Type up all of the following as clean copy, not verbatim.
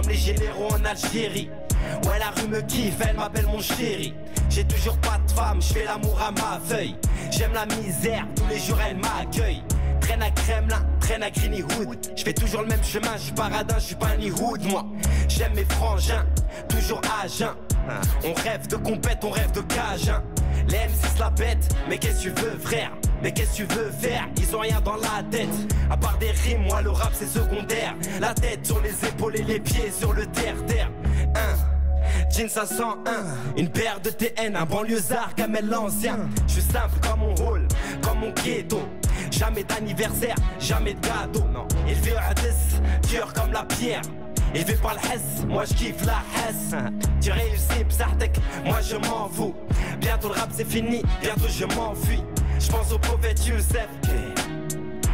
les généraux en Algérie. Ouais, la rue me kiffe, elle m'appelle mon chéri. J'ai toujours pas de femme, je fais l'amour à ma feuille. J'aime la misère, tous les jours elle m'accueille. Traîne à Kremlin, traîne à Greeny Hood. Je fais toujours le même chemin, je suis paradin, je suis pas un Hood moi. J'aime mes frangins, toujours à jeun. On rêve de compète, on rêve de cage hein. Les M6 la pètent, mais qu'est-ce que tu veux frère? Mais qu'est-ce que tu veux faire? Ils ont rien dans la tête. À part des rimes, moi le rap c'est secondaire. La tête sur les épaules et les pieds sur le terre-terre. Jeans 501, une paire de TN, un banlieusard Kamel l'ancien. Je suis simple comme mon rôle, comme mon ghetto. Jamais d'anniversaire, jamais de gâteau. Non, élevé à 10, dur comme la pierre. Élevé par le Hess, moi je kiffe la Hess. Tu réussis, Bzartek, moi je m'en fous. Bientôt le rap c'est fini, bientôt je m'enfuis. Je pense au prophète Youssef.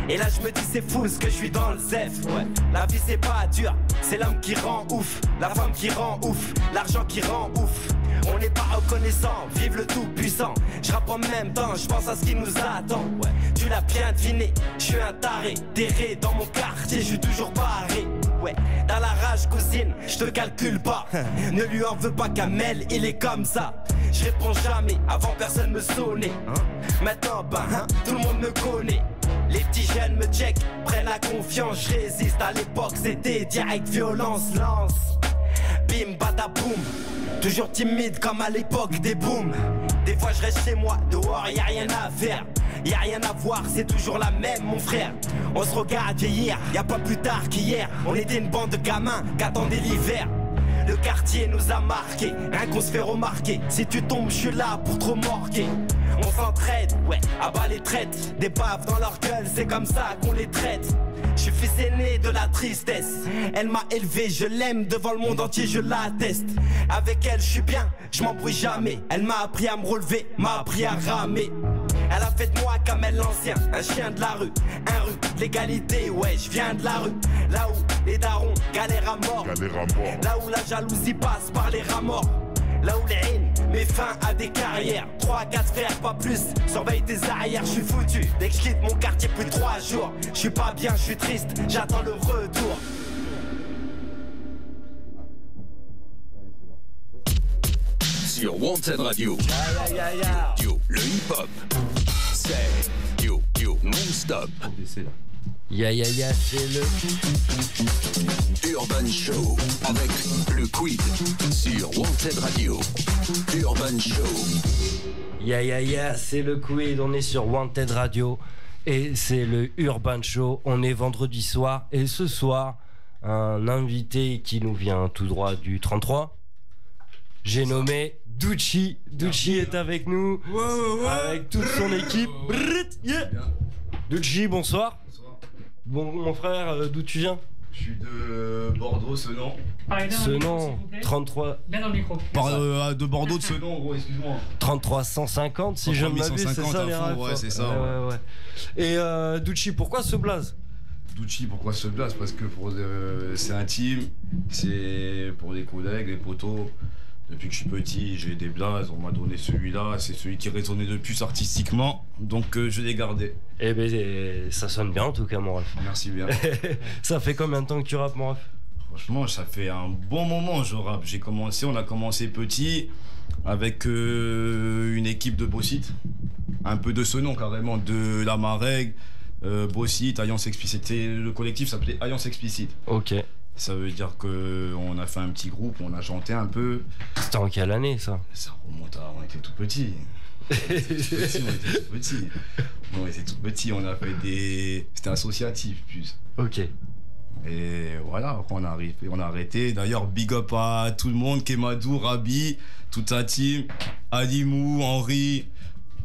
Et là je me dis c'est fou ce que je suis dans le zef. Ouais. La vie c'est pas dur, c'est l'homme qui rend ouf. La femme qui rend ouf, l'argent qui rend ouf. On n'est pas reconnaissant, vive le tout puissant. Je rappe en même temps, je pense à ce qui nous attend. Ouais. Tu l'as bien deviné, je suis un taré. Terré dans mon quartier, je suis toujours barré. Ouais, dans la rage cousine, je te calcule pas. Ne lui en veux pas Kamel, il est comme ça. Je réponds jamais, avant personne me sonnait. Maintenant tout le monde me connaît. Les petits jeunes me check, prennent la confiance, je résiste. À l'époque c'était direct violence, lance. Bim badaboum, toujours timide comme à l'époque des booms. Des fois je reste chez moi, dehors y'a rien à faire. Y'a rien à voir, c'est toujours la même mon frère. On se regarde vieillir, y'a pas plus tard qu'hier. On était une bande de gamins qu'attendaient l'hiver. Le quartier nous a marqué, rien qu'on se fait remarquer. Si tu tombes, je suis là pour te remorquer. On s'entraide, ouais, à bas les traites. Des baves dans leur gueule, c'est comme ça qu'on les traite. Je suis fils aîné de la tristesse. Elle m'a élevé, je l'aime, devant le monde entier je l'atteste. Avec elle je suis bien, je m'embrouille jamais. Elle m'a appris à me relever, m'a appris à ramer. Elle a fait de moi Kamel l'ancien, un chien de la rue. Un rue, l'égalité, ouais, je viens de la rue. Là où les darons galèrent à mort. Là où la jalousie passe par les rats morts. Là où les haines met fin à des carrières. 3-4 frères, pas plus, surveille tes arrières. Je suis foutu, dès que je quitte mon quartier plus de 3 jours. Je suis pas bien, je suis triste, j'attends le retour. Sur Wanted Radio, yo, le hip-hop, c'est yo, non-stop. Ya, c'est le Urban Show avec le Quid sur Wanted Radio. Urban Show. Ya, c'est le Quid, on est sur Wanted Radio et c'est le Urban Show. On est vendredi soir et ce soir, un invité qui nous vient tout droit du 33. J'ai nommé Douchi. Douchi est avec nous, avec toute son équipe. Douchi, bonsoir. Bon, mon frère, d'où tu viens? Je suis de Bordeaux, Senon. Senon, 33. Bien dans le micro. De Bordeaux, de Senon, gros, excuse-moi. 33 150, si je ne m'abuse, c'est ça les rêves. Ouais, c'est ça. Ouais. Et Douchi, pourquoi ce blaze? Douchi, pourquoi ce blaze? Parce que c'est intime, c'est pour les collègues, les potos. Depuis que je suis petit, j'ai des blazes, on m'a donné celui-là, c'est celui qui résonnait le plus artistiquement, donc je l'ai gardé. Eh ben, ça sonne bien en tout cas, mon ref. Merci bien. Ça fait combien de temps que tu rappes, mon ref? Franchement, ça fait un bon moment je rappe. On a commencé petit avec une équipe de Bossit, un peu de ce nom carrément, de la Marègue, Bossit, Alliance Explicite. Le collectif s'appelait Alliance Explicite. Ok. Ça veut dire qu'on a fait un petit groupe, on a chanté un peu. C'était en quelle année ça? Ça remonte à... On était tout petits. On était tout petits, on a fait des... C'était associatif plus. Ok. Et voilà, après on a arrêté. D'ailleurs, big up à tout le monde, Kemadou, Rabi, toute sa team, Alimou, Henri,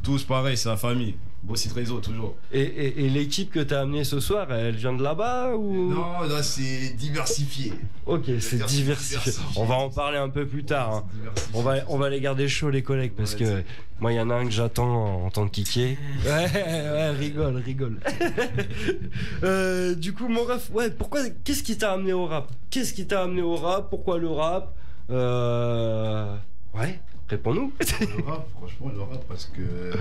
tous pareil, c'est la famille. Bossit Réseau, toujours. Et l'équipe que t'as amenée ce soir, elle vient de là-bas ou... Non, là c'est diversifié. Ok, c'est diversifié. On va en parler un peu plus tard. Hein. On va les garder chauds les collègues parce que moi il y en a un que j'attends en tant que kické. Ouais, rigole. Du coup, mon ref, qu'est-ce qui t'a amené au rap? Pourquoi le rap? Ouais, réponds-nous. Le rap, franchement, parce que...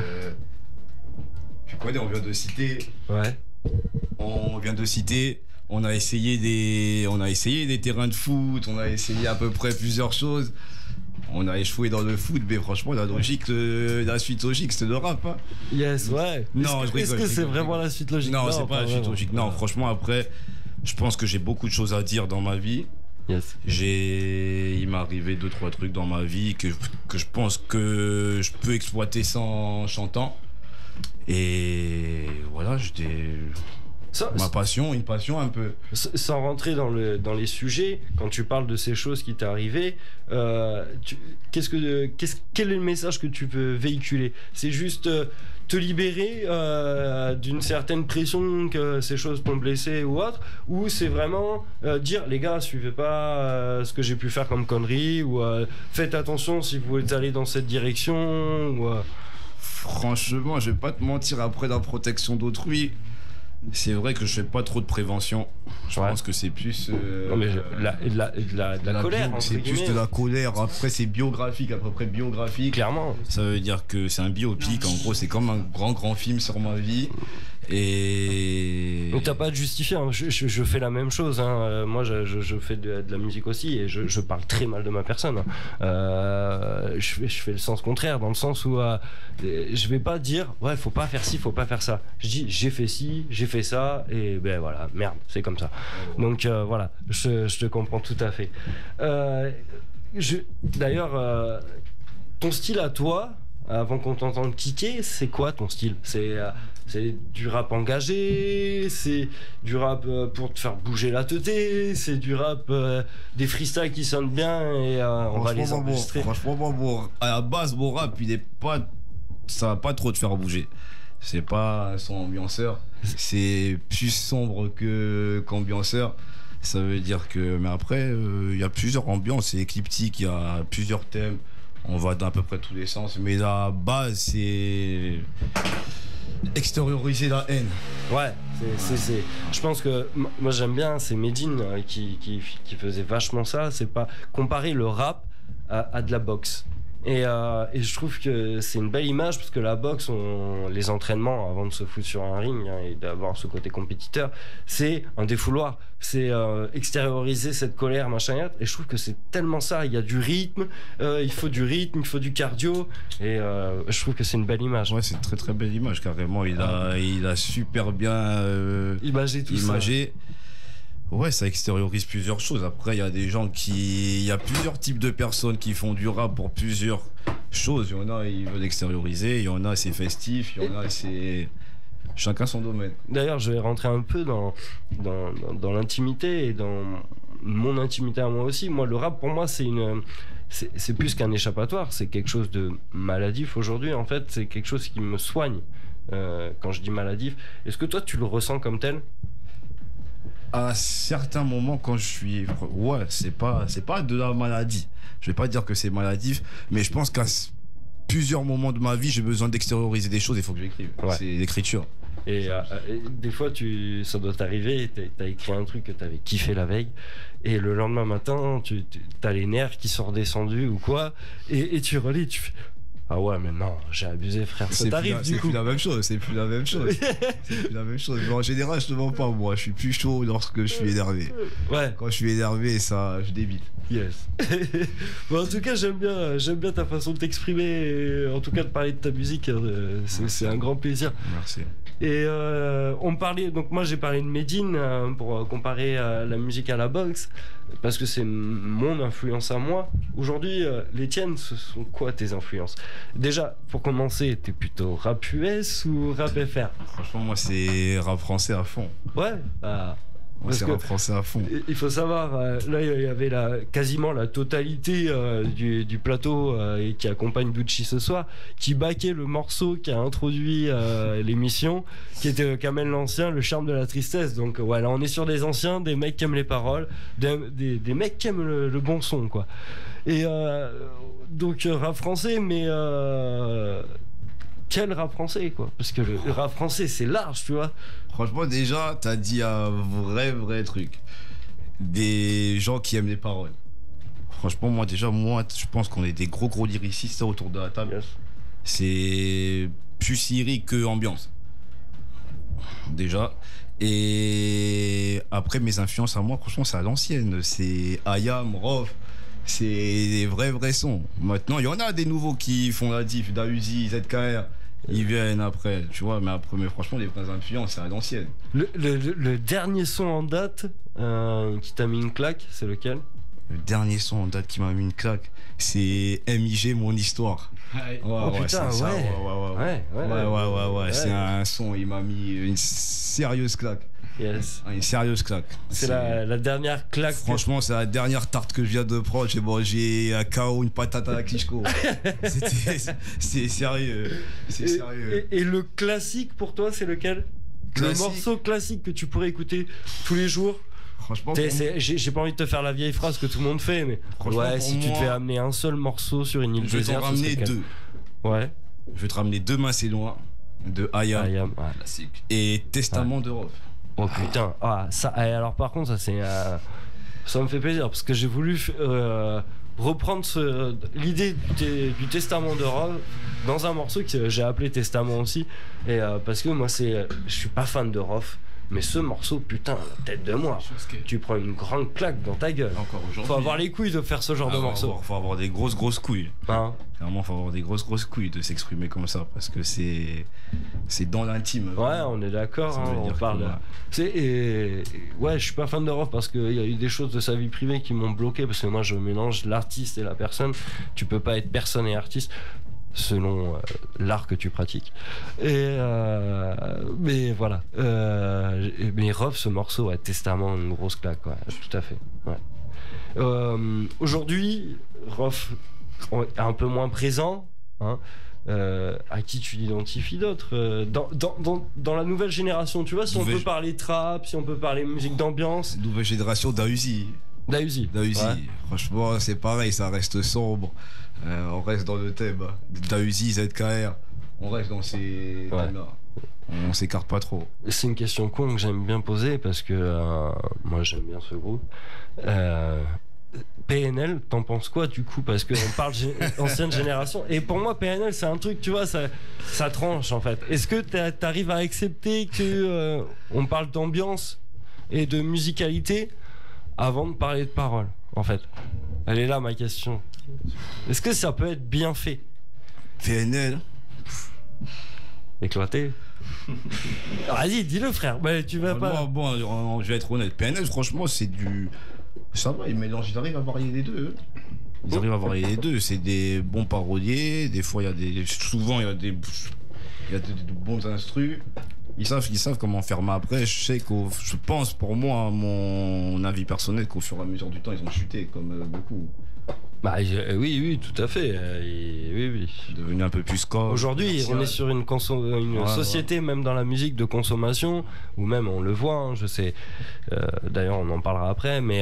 Tu connais, on vient de citer. Ouais. On vient de citer. On a essayé des terrains de foot, on a essayé à peu près plusieurs choses. On a échoué dans le foot, mais franchement, la suite logique, c'était le rap. Hein. Yes, ouais. Non, est-ce que c'est vraiment la suite logique? Non, c'est pas la suite logique. Non, franchement, après, je pense que j'ai beaucoup de choses à dire dans ma vie. Yes. Il m'est arrivé 2-3 trucs dans ma vie que je pense que je peux exploiter sans chantant. Et voilà, ma passion, une passion un peu. Sans rentrer dans les sujets, quand tu parles de ces choses qui t'est arrivé, quel est le message que tu peux véhiculer? C'est juste te libérer d'une certaine pression que ces choses t'ont blessé ou autre, ou c'est vraiment dire les gars, suivez pas ce que j'ai pu faire comme connerie, ou faites attention si vous voulez aller dans cette direction, ou Franchement, je vais pas te mentir, après la protection d'autrui, c'est vrai que je fais pas trop de prévention. Je pense que c'est plus. Non, mais la colère. C'est plus de la colère. Après, c'est biographique, à peu près biographique. Clairement. Ça veut dire que c'est un biopic. En gros, c'est comme un grand film sur ma vie. Et. Donc, t'as pas à te justifier. Hein. Je fais la même chose. Hein. Moi, je fais de la musique aussi et je parle très mal de ma personne. Je fais le sens contraire, dans le sens où je vais pas dire ouais, faut pas faire ci, faut pas faire ça. Je dis j'ai fait ci, j'ai fait ça, et ben voilà, merde, c'est comme ça. Donc voilà, je te comprends tout à fait. D'ailleurs, ton style à toi, avant qu'on t'entende kicker, c'est quoi ton style? C'est du rap engagé, c'est du rap pour te faire bouger la teuté, c'est du rap des freestyles qui sonnent bien et on va les enregistrer. Franchement, à la base, mon rap, ça va pas trop te faire bouger. C'est pas son ambianceur, c'est plus sombre qu'ambianceur. Ça veut dire que, mais après, il y a plusieurs ambiances, c'est écliptique, il y a plusieurs thèmes, on va dans à peu près tous les sens, mais la base, c'est extérioriser la haine. Ouais, je pense que moi j'aime bien, c'est Medine qui faisait vachement ça, c'est pas comparer le rap à de la boxe. Et je trouve que c'est une belle image parce que la boxe, les entraînements avant de se foutre sur un ring et d'avoir ce côté compétiteur, c'est un défouloir, c'est extérioriser cette colère, machin. Et je trouve que c'est tellement ça. Il y a du rythme, il faut du rythme, il faut du cardio. Et je trouve que c'est une belle image. Ouais, c'est une très très belle image carrément. Il a super bien imagé tout ça. Ouais, ça extériorise plusieurs choses. Après, il y a des gens il y a plusieurs types de personnes qui font du rap pour plusieurs choses. Il y en a, ils veulent extérioriser. Il y en a, c'est festif. Il y en a, c'est chacun son domaine. D'ailleurs, je vais rentrer un peu dans l'intimité et dans mon intimité à moi aussi. Moi, le rap, pour moi, c'est plus qu'un échappatoire. C'est quelque chose de maladif aujourd'hui. En fait, c'est quelque chose qui me soigne. Quand je dis maladif, est-ce que toi, tu le ressens comme tel? À certains moments, quand je suis... Ouais, c'est pas de la maladie. Je vais pas dire que c'est maladif, mais je pense qu'à plusieurs moments de ma vie, j'ai besoin d'extérioriser des choses, il faut que j'écrive. Ouais. C'est l'écriture. Et des fois, ça doit t'arriver, t'as écrit un truc que t'avais kiffé la veille, et le lendemain matin, t'as les nerfs qui sont redescendus ou quoi, et tu relis, tu fais... Ah ouais, mais non, j'ai abusé, frère. Ça t'arrive du coup. C'est plus la même chose. Mais en général, je te mens pas, moi. Je suis plus chaud lorsque je suis énervé. Ouais. Quand je suis énervé, ça, je débite. Yes. Bon, en tout cas, j'aime bien ta façon de t'exprimer. En tout cas, de parler de ta musique. C'est un grand plaisir. Merci. Et on parlait, donc moi j'ai parlé de Medine pour comparer la musique à la boxe, parce que c'est mon influence à moi. Aujourd'hui, les tiennes, ce sont quoi tes influences? Déjà, pour commencer, t'es plutôt rap US ou rap FR? Franchement, moi c'est rap français à fond. Ouais, c'est rap français à fond. Il faut savoir, là il y avait quasiment la totalité du plateau qui accompagne Ducci ce soir, qui baquait le morceau qui a introduit l'émission, qui était Kamel l'Ancien, Le charme de la tristesse. Donc voilà, on est sur des anciens, des mecs qui aiment les paroles, des mecs qui aiment le bon son, quoi. Et donc rap français, mais quel rap français, quoi? Parce que le rap français c'est large, tu vois. Franchement, déjà, t'as dit un vrai truc. Des gens qui aiment les paroles. Franchement, moi, je pense qu'on est des gros lyricistes autour de la table. Yes. C'est plus lyrique que ambiance. Déjà. Et après, mes influences à moi, franchement, c'est à l'ancienne. C'est IAM, Rof. C'est des vrais sons. Maintenant, il y en a des nouveaux qui font la diff, Dausi, ZKR. Ils viennent après, tu vois, mais franchement, les vraies influences, c'est à l'ancienne. Le dernier son en date qui t'a mis une claque, c'est lequel? Le dernier son en date qui m'a mis une claque, c'est MIG, Mon Histoire. Ouais, putain, ouais. C'est un son, il m'a mis une sérieuse claque. Yes. Une sérieuse claque. C'est la dernière claque. Franchement, c'est la dernière tarte que je viens de prendre. J'ai mangé un KO, une patate à la Klitschko. C'est sérieux. C'est sérieux. Et le classique pour toi, c'est lequel? Le morceau classique que tu pourrais écouter tous les jours? Franchement, j'ai pas envie de te faire la vieille phrase que tout le monde fait, mais ouais, si tu devais amener un seul morceau sur une île déserte, je vais t'en ramener deux. Ouais. Je vais te ramener Demain c'est loin de IAM ouais. Classique. Et Testament de Rof. Oh putain, ça. Alors par contre, ça me fait plaisir parce que j'ai voulu reprendre l'idée du Testament de Rof dans un morceau que j'ai appelé Testament aussi, et parce que moi je suis pas fan de Rof. Mais ce morceau, putain, la tête de moi, tu prends une grande claque dans ta gueule. Encore aujourd'hui. Faut avoir les couilles de faire ce genre de morceau. Faut avoir des grosses couilles. Hein? Clairement, faut avoir des grosses couilles de s'exprimer comme ça, parce que c'est dans l'intime. Ouais, on est d'accord. On parle. Ouais, je suis pas fan de Rof parce qu'il y a eu des choses de sa vie privée qui m'ont bloqué, parce que moi, je mélange l'artiste et la personne. Tu peux pas être personne et artiste selon l'art que tu pratiques. Mais voilà. Mais Rof, ce morceau, Testament, une grosse claque, ouais, tout à fait. Ouais. Aujourd'hui, Rof est un peu moins présent. Hein. À qui tu l'identifies d'autres dans la nouvelle génération, tu vois, si on peut parler trap, si on peut parler musique d'ambiance. Nouvelle génération, Dausi. Ouais. Franchement, c'est pareil, ça reste sombre. On reste dans le thème. Dausi, ZKR, on reste dans ces thèmes-là. On s'écarte pas trop. C'est une question con que j'aime bien poser parce que moi j'aime bien ce groupe. PNL, t'en penses quoi du coup? Parce qu'on parle ancienne génération. Et pour moi, PNL, c'est un truc, tu vois, ça tranche en fait. Est-ce que t'arrives à accepter que on parle d'ambiance et de musicalité avant de parler de paroles, en fait? Elle est là ma question. Est-ce que ça peut être bien fait? PNL éclaté. Vas-y, dis-le frère. Mais tu vas pas. Bon, je vais être honnête. PNL, franchement, c'est du. Ça va, ils arrivent à varier les deux. Ils arrivent à varier les deux. C'est des bons paroliers. Des fois, souvent, il y a des bons instrus. Ils savent comment faire. Mais après, je pense, pour moi, mon avis personnel, qu'au fur et à mesure du temps, ils ont chuté, comme beaucoup. Bah oui, tout à fait. Oui. Devenu un peu plus corps. Aujourd'hui, on est sur une société, même dans la musique, de consommation, ou même on le voit, hein, je sais. D'ailleurs, on en parlera après, mais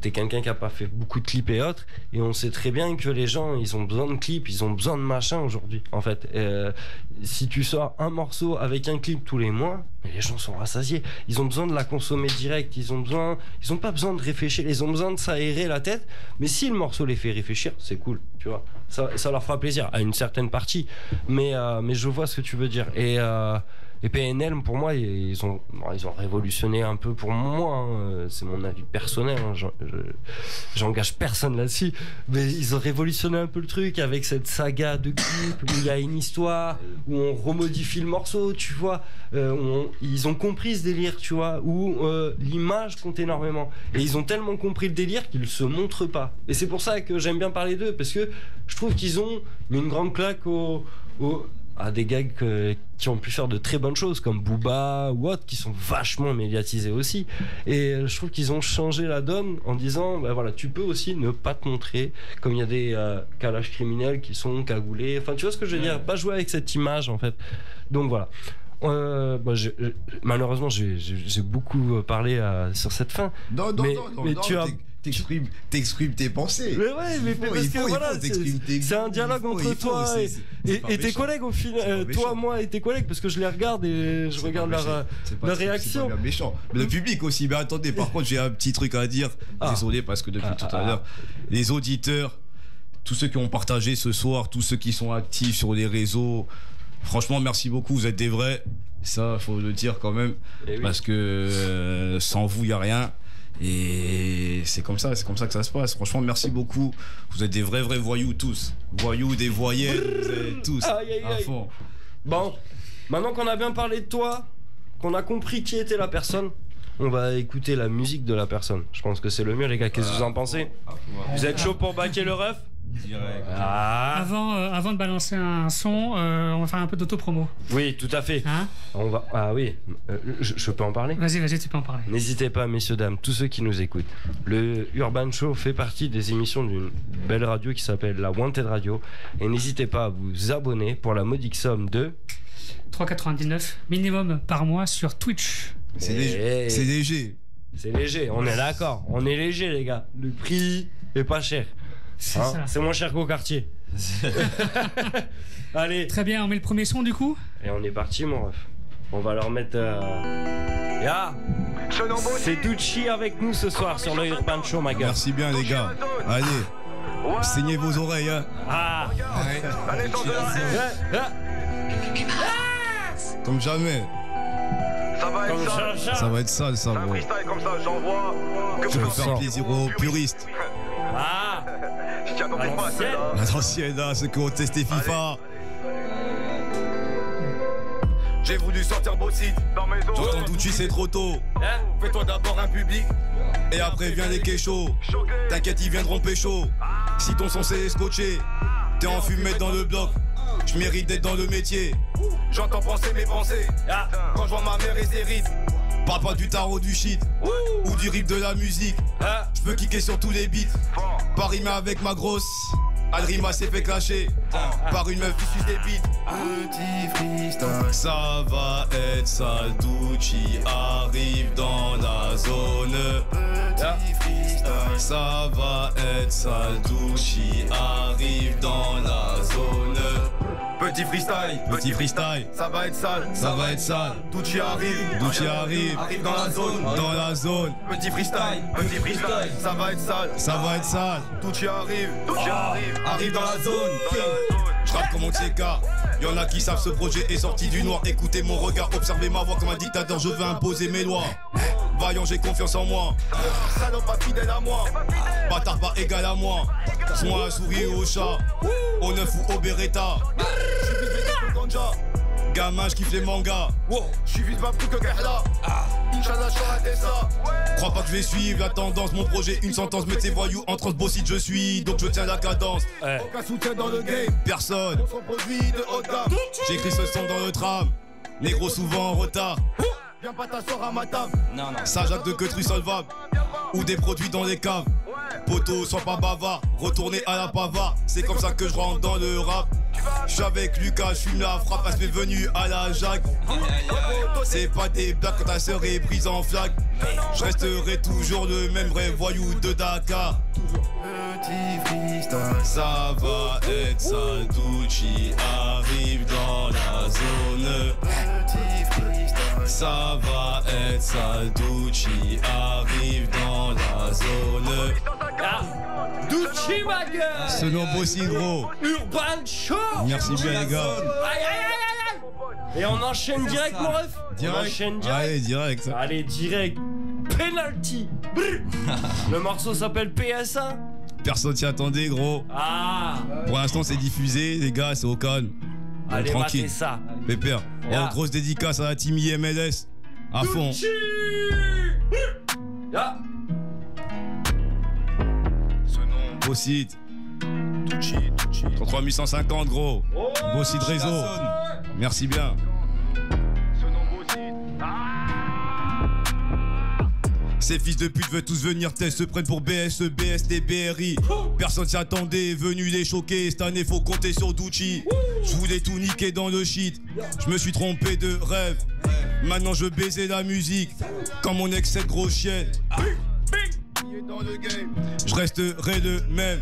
t'es quelqu'un qui a pas fait beaucoup de clips et autres, et on sait très bien que les gens, ils ont besoin de clips, ils ont besoin de machin aujourd'hui, en fait. Si tu sors un morceau avec un clip tous les mois, les gens sont rassasiés. Ils ont besoin de la consommer direct. Ils ont pas besoin de réfléchir. Ils ont besoin de s'aérer la tête. Mais si le morceau les fait réfléchir, c'est cool, tu vois. Ça leur fera plaisir à une certaine partie. Mais je vois ce que tu veux dire. Et PNL, pour moi, ils ont révolutionné un peu pour moi. Hein. C'est mon avis personnel. Hein. J'engage personne là-dessus. Mais ils ont révolutionné un peu le truc avec cette saga de clips où il y a une histoire, où on remodifie le morceau, tu vois. Ils ont compris ce délire, tu vois, où l'image compte énormément. Et ils ont tellement compris le délire qu'ils se montrent pas. Et c'est pour ça que j'aime bien parler d'eux, parce que je trouve qu'ils ont mis une grande claque à des gars qui ont pu faire de très bonnes choses comme Booba ou autres, qui sont vachement médiatisés aussi, et je trouve qu'ils ont changé la donne en disant bah voilà, tu peux aussi ne pas te montrer, comme il y a des calages criminels qui sont cagoulés, enfin tu vois ce que je veux dire, pas jouer avec cette image en fait. Donc voilà. Malheureusement j'ai beaucoup parlé sur cette fin. Non, tu as t'exprimes tes pensées. Mais ouais, parce que voilà, c'est un dialogue entre toi et tes collègues au final. Toi, moi et tes collègues, parce que je les regarde et je regarde leur réaction. C'est pas méchant. Mais le public aussi. Mais attendez, par contre, j'ai un petit truc à dire. Désolé, parce que depuis tout à l'heure, les auditeurs, tous ceux qui ont partagé ce soir, tous ceux qui sont actifs sur les réseaux, Franchement, merci beaucoup, vous êtes des vrais. Ça, faut le dire quand même. Eh oui. Parce que sans vous, il n'y a rien. Et c'est comme ça que ça se passe. Franchement, merci beaucoup. Vous êtes des vrais voyous tous. Voyous, des voyelles, vous êtes tous à fond. Bon, maintenant qu'on a bien parlé de toi, qu'on a compris qui était la personne, on va écouter la musique de la personne. Je pense que c'est le mieux, les gars. Qu'est-ce que vous en pensez? Vous êtes chaud pour baquer le ref? Direct. Ah. Avant de balancer un son, on va faire un peu d'auto-promo. Oui, tout à fait. Hein? On va. Ah oui, je peux en parler? Vas-y, tu peux en parler. N'hésitez pas, messieurs, dames, tous ceux qui nous écoutent. Le Urban Show fait partie des émissions d'une belle radio qui s'appelle la Wanted Radio. Et n'hésitez pas à vous abonner pour la modique somme de 3,99 minimum par mois sur Twitch. C'est léger. C'est léger. C'est léger, on est d'accord. On est léger, les gars. Le prix est pas cher. C'est Hein, ça. c'est moins cher qu'au quartier. Allez. Très bien, on met le premier son du coup. Et on est parti, mon ref. On va leur mettre. C'est Ducci avec nous ce soir sur le Urban Show, ma gueule. Merci bien, les gars. Allez, saignez vos oreilles. Hein. Ah. Comme jamais. Comme ça. Ça va être sale, ça, bro. Comme ça, j'envoie. Je vais faire plaisir aux puristes. Ah. Je t'y attendais pas, celle-là. L'ancienne, là, ceux qui ont testé FIFA. J'ai voulu sortir Bossite dans mes os. J'entends Ducci, c'est trop tôt. Fais-toi d'abord un public. Et après vient les kéchos. T'inquiète, ils viendront pécho. Si ton son c'est scotché, t'es enfumé dans le bloc. Je mérite d'être dans le métier. J'entends penser mes pensées. Quand je vois ma mère et ses rides. Parle pas du tarot, du shit ou du rip de la musique. Je peux kicker sur tous les beats. Pas rimer avec ma grosse. Alrima s'est fait clasher par une meuf qui suce des beats. Petit freestyle. Ça va être sale, Ducci arrive dans la zone. Petit freestyle. Ça va être sale, Ducci arrive dans la zone. Petit freestyle. Petit freestyle. Ça va être sale. Ça va être sale. Ducci arrive. Ducci arrive. Arrive dans la zone. Dans la zone. Petit freestyle. Petit freestyle. Ça va être sale. Ça va être sale. Ducci arrive. Ducci arrive. Arrive dans la zone. J'rappe comme mon TK. Y'en a qui savent ce projet est sorti du noir. Écoutez mon regard, observez ma voix comme un dictateur. Je veux imposer mes lois. Vaillant, j'ai confiance en moi. Salope pas fidèle à moi. Bâtard pas égal à moi. Soit un sourire au chat. Au neuf ou au Beretta. Gamin, j'kiffe les mangas. J'suis vite pas plus que Gahla. Inch'Allah, j'aurai ça. Crois pas que je vais suivre la tendance. Mon projet, une sentence. Mais tes voyous en transbossite, je suis. Donc je tiens la cadence. Aucun soutien dans le game. Personne. On se produit de haute gamme. J'écris ce son dans le tram. Négro souvent en retard. Viens pas t'asseoir à ma table. Ça jacque de queutru solvable. Ou des produits dans les caves. Poteau, sois pas bavard. Retourner à la pava. C'est comme ça que je rentre dans le rap. J'suis avec Lucas, j'fume la frappe. Elle m'est venue à la Jacques. C'est pas des blagues quand ta sœur est prise en flag. Je resterai toujours le même vrai voyou de Dakar. Petit freestyle. Ça va être sale, Ducci arrive dans la zone. Petit freestyle. Ça va être sale, Ducci arrive dans la zone. Ducci, ma gueule. Ce nom possible, gros. Urban Show. Merci bien, les gars. Et on enchaîne direct, mon ref. On enchaîne direct. Allez, direct. Allez, direct. Penalty. Le morceau s'appelle PSA. Personne s'y attendait, gros. Ah. Pour l'instant, c'est diffusé, les gars, c'est au calme. Allez, tranquille. matez ça. Pépère. Yeah. Grosse dédicace à la team IMLS. À fond. Ducci. Yeah. Ce nom. Bossite. Ducci. 3850, gros. Oh, Bossite réseau. Merci bien. Ce nom Bossite. Ces fils de pute veulent tous venir test, se prennent pour BSE, BST, BRI. Personne s'y attendait, venu les choquer. Cette année, faut compter sur Ducci. Je voulais tout niquer dans le shit. Je me suis trompé de rêve. Maintenant, je baisais la musique. Comme mon ex, cette grosse chienne. Je resterai le même.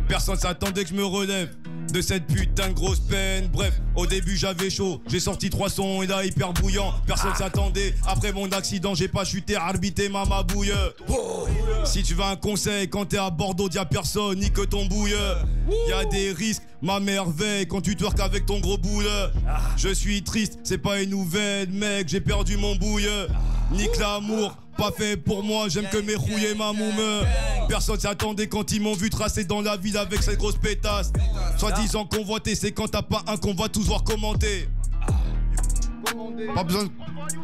Personne s'attendait que je me relève de cette putain de grosse peine. Bref, au début j'avais chaud. J'ai sorti 3 sons et là hyper bouillant. Personne s'attendait. Après mon accident, j'ai pas chuté, arbité ma bouille. Si tu veux un conseil, quand t'es à Bordeaux, y'a personne, ni que ton bouille. Y'a des risques, ma mère veille quand tu twerk avec ton gros boule. Je suis triste, c'est pas une nouvelle, mec, j'ai perdu mon bouille. Nique l'amour, pas fait pour moi, j'aime que mes rouilles et ma moume. Personne s'y attendait quand ils m'ont vu tracer dans la ville avec cette grosse pétasse. Soi-disant convoité, c'est quand t'as pas un qu'on va tous voir commenter. Pas besoin,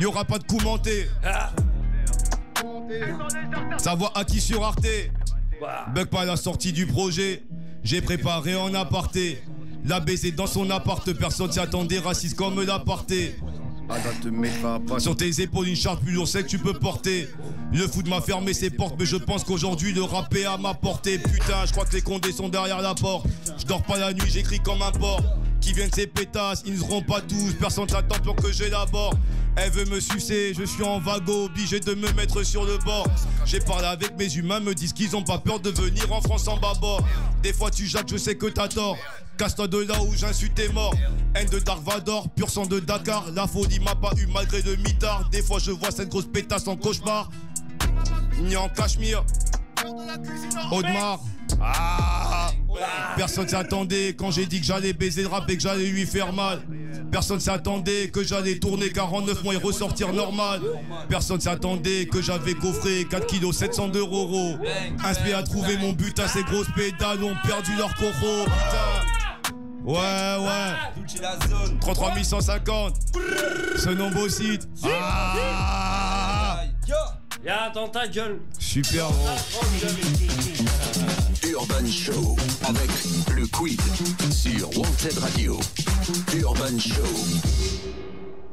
y'aura pas de commenter. Ça voit acquis sur Arte. Bug pas la sortie du projet. J'ai préparé en aparté. La baiser dans son appart, personne s'y attendait, raciste comme l'aparté. Sur tes épaules une charge plus lourde, celle que tu peux porter. Le foot m'a fermé ses portes, mais je pense qu'aujourd'hui le rap est à ma portée. Putain, je crois que les condés sont derrière la porte. Je dors pas la nuit, j'écris comme un porc. Qui viennent ces pétasses, ils ne seront pas tous. Personne s'attend pour que j'élabore. Elle veut me sucer, je suis en vago, obligé de me mettre sur le bord. J'ai parlé avec mes humains, me disent qu'ils ont pas peur de venir en France en bâbord. Des fois tu jacques, je sais que t'as tort. Casse-toi de là où j'insulte tes morts. Haine de Dark Vador, pur sang de Dakar. La folie m'a pas eu malgré le mitard. Des fois je vois cette grosse pétasse en cauchemar. Ni en Cachemire, Audemars. Personne s'attendait quand j'ai dit que j'allais baiser le rap et que j'allais lui faire mal. Personne s'attendait que j'allais tourner 49 mois et ressortir normal. Personne s'attendait que j'avais coffré 4 kilos 700 €. Inspiré à trouver mon butin, ces grosses pédales ont perdu leur coco. Putain. Ouais. 33 150. Ce nombre site. Y'a dans ta gueule. Super gros. Urban Show avec le Quid sur Wanted Radio. Urban Show.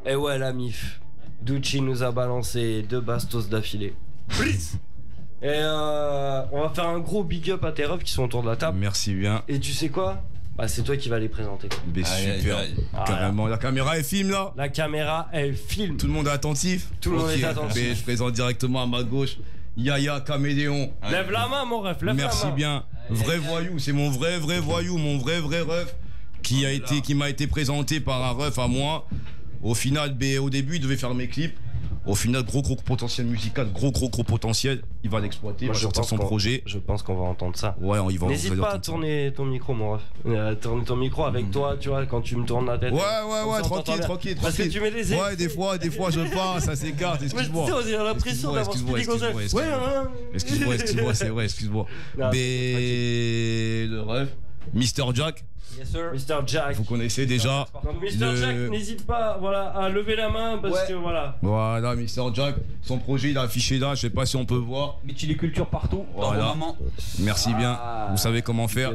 Et ouais, la mif. Ducci nous a balancé 2 bastos d'affilée. Et on va faire un gros big up à tes refs qui sont autour de la table. Merci bien. Et tu sais quoi? Bah c'est toi qui vas les présenter. Mais super. Carrément. La caméra elle filme là. La caméra elle filme. Tout le monde est attentif. Tout le monde est attentif. Mais je présente directement à ma gauche Yaya Caméléon. Lève la main mon ref, lève Merci la main. bien. Vrai voyou, c'est mon vrai voyou, mon vrai ref qui m'a été présenté par un ref à moi. Au final, au début, il devait faire mes clips. Au final, gros potentiel musical, gros potentiel. Il va l'exploiter, il va sortir son projet. Je pense qu'on va entendre ça. Ouais, il va. N'hésite pas à tourner ton micro, mon ref. Tourner ton micro avec toi, tu vois, quand tu me tournes la tête. Ouais, tranquille. Parce que tu mets des Ouais, des fois, je passe, ça s'écarte. Excuse-moi. On dirait l'impression d'avoir speedy comme ça. Excuse-moi, c'est vrai, excuse-moi. Mais le ref, Mr. Jack. Yes sir. Mr. Jack. Vous connaissez déjà. Donc Mr. Jack, n'hésite pas à lever la main parce que voilà. Voilà, Mr. Jack, son projet il est affiché là, je sais pas si on peut voir. Multiculture partout, voilà. Merci bien, vous savez comment faire.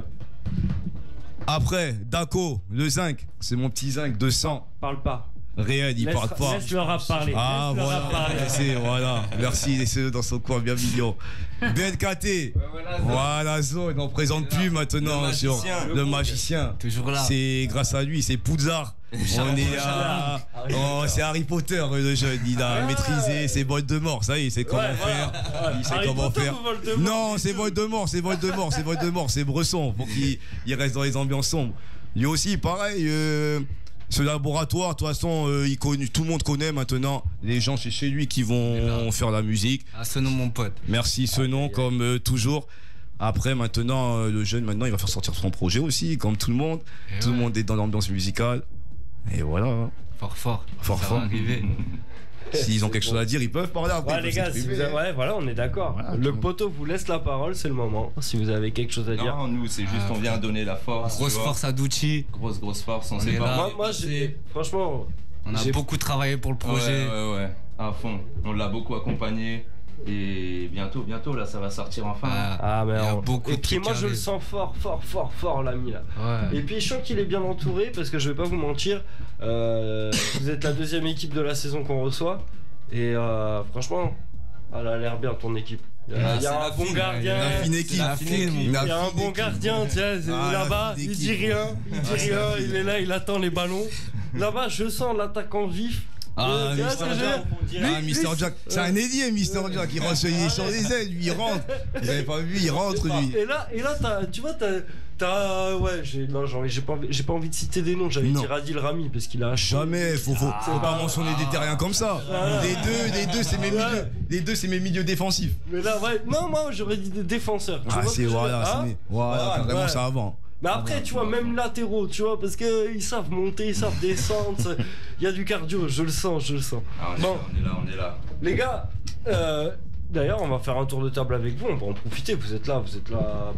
Après, Daco, le zinc, c'est mon petit zinc de sang. Parle pas. Réel, il parle pas. Laisse le rap parler. Ah voilà, merci, laissez-le dans son coin bien mignon. BNKT, voilà zone, on présente plus maintenant sur le magicien. Toujours là. C'est grâce à lui, c'est Poudzard. On est là. Oh, c'est Harry Potter le jeune, il a maîtrisé ses bols de mort, ça y est, c'est comment faire. Il sait comment faire. Non, c'est Voldemort, c'est Bresson pour qu'il reste dans les ambiances sombres. Lui aussi, pareil. Ce laboratoire, de toute façon, tout le monde connaît maintenant. Les gens, c'est chez lui qui vont faire la musique. Ah, Senon, mon pote. Merci, Senon, comme toujours. Après, maintenant, le jeune, il va faire sortir son projet aussi, comme tout le monde. Tout le monde est dans l'ambiance musicale. Et voilà. Fort. Ça va arriver. S'ils ont quelque chose à dire, ils peuvent parler après. Ouais, les gars, voilà, on est d'accord. Voilà, le poteau vous laisse la parole, c'est le moment. Si vous avez quelque chose à dire. Non, nous, c'est juste, on vient donner la force. Grosse force à Ducci. Grosse force, on sait pas. Moi, franchement, on a beaucoup travaillé pour le projet. Ouais, à fond. On l'a beaucoup accompagné. Et bientôt, là, ça va sortir enfin. Mais il y a beaucoup. Et puis moi, je le sens fort, l'ami là. Ouais. Et puis je sens qu'il est bien entouré parce que je vais pas vous mentir. Vous êtes la deuxième équipe de la saison qu'on reçoit. Et franchement, elle a l'air bien ton équipe. Il y a un bon gardien. Il y a un bon gardien, tiens, là-bas, il dit rien. Il est là, il attend les ballons. Là-bas, je sens l'attaquant vif. Ah, Tu vois ce que je veux dire Ah, Mister Jack, c'est un ailier, Mister Jack. Il rentre sur les ailes, lui, il rentre. Vous avez pas vu, il rentre, lui. Et là, tu vois, ouais, j'ai pas envie de citer des noms. J'avais Non. dit Adil Rami parce qu'il a Jamais, faut pas mentionner des terriens comme ça. Les deux, c'est mes milieux. Les deux, c'est mes milieux défensifs. Mais là, ouais, non, moi j'aurais dit des défenseurs. Tu Ah, vois ce c'est que je veux voilà, dire, c'est hein mes. Voilà, carrément, ouais. ça avant. Mais après, tu vois, même latéraux, tu vois, parce que ils savent monter, ils savent descendre. Il y a du cardio, je le sens. Ah, Bon. on est là. Les gars, d'ailleurs, on va faire un tour de table avec vous, on va en profiter. Vous êtes là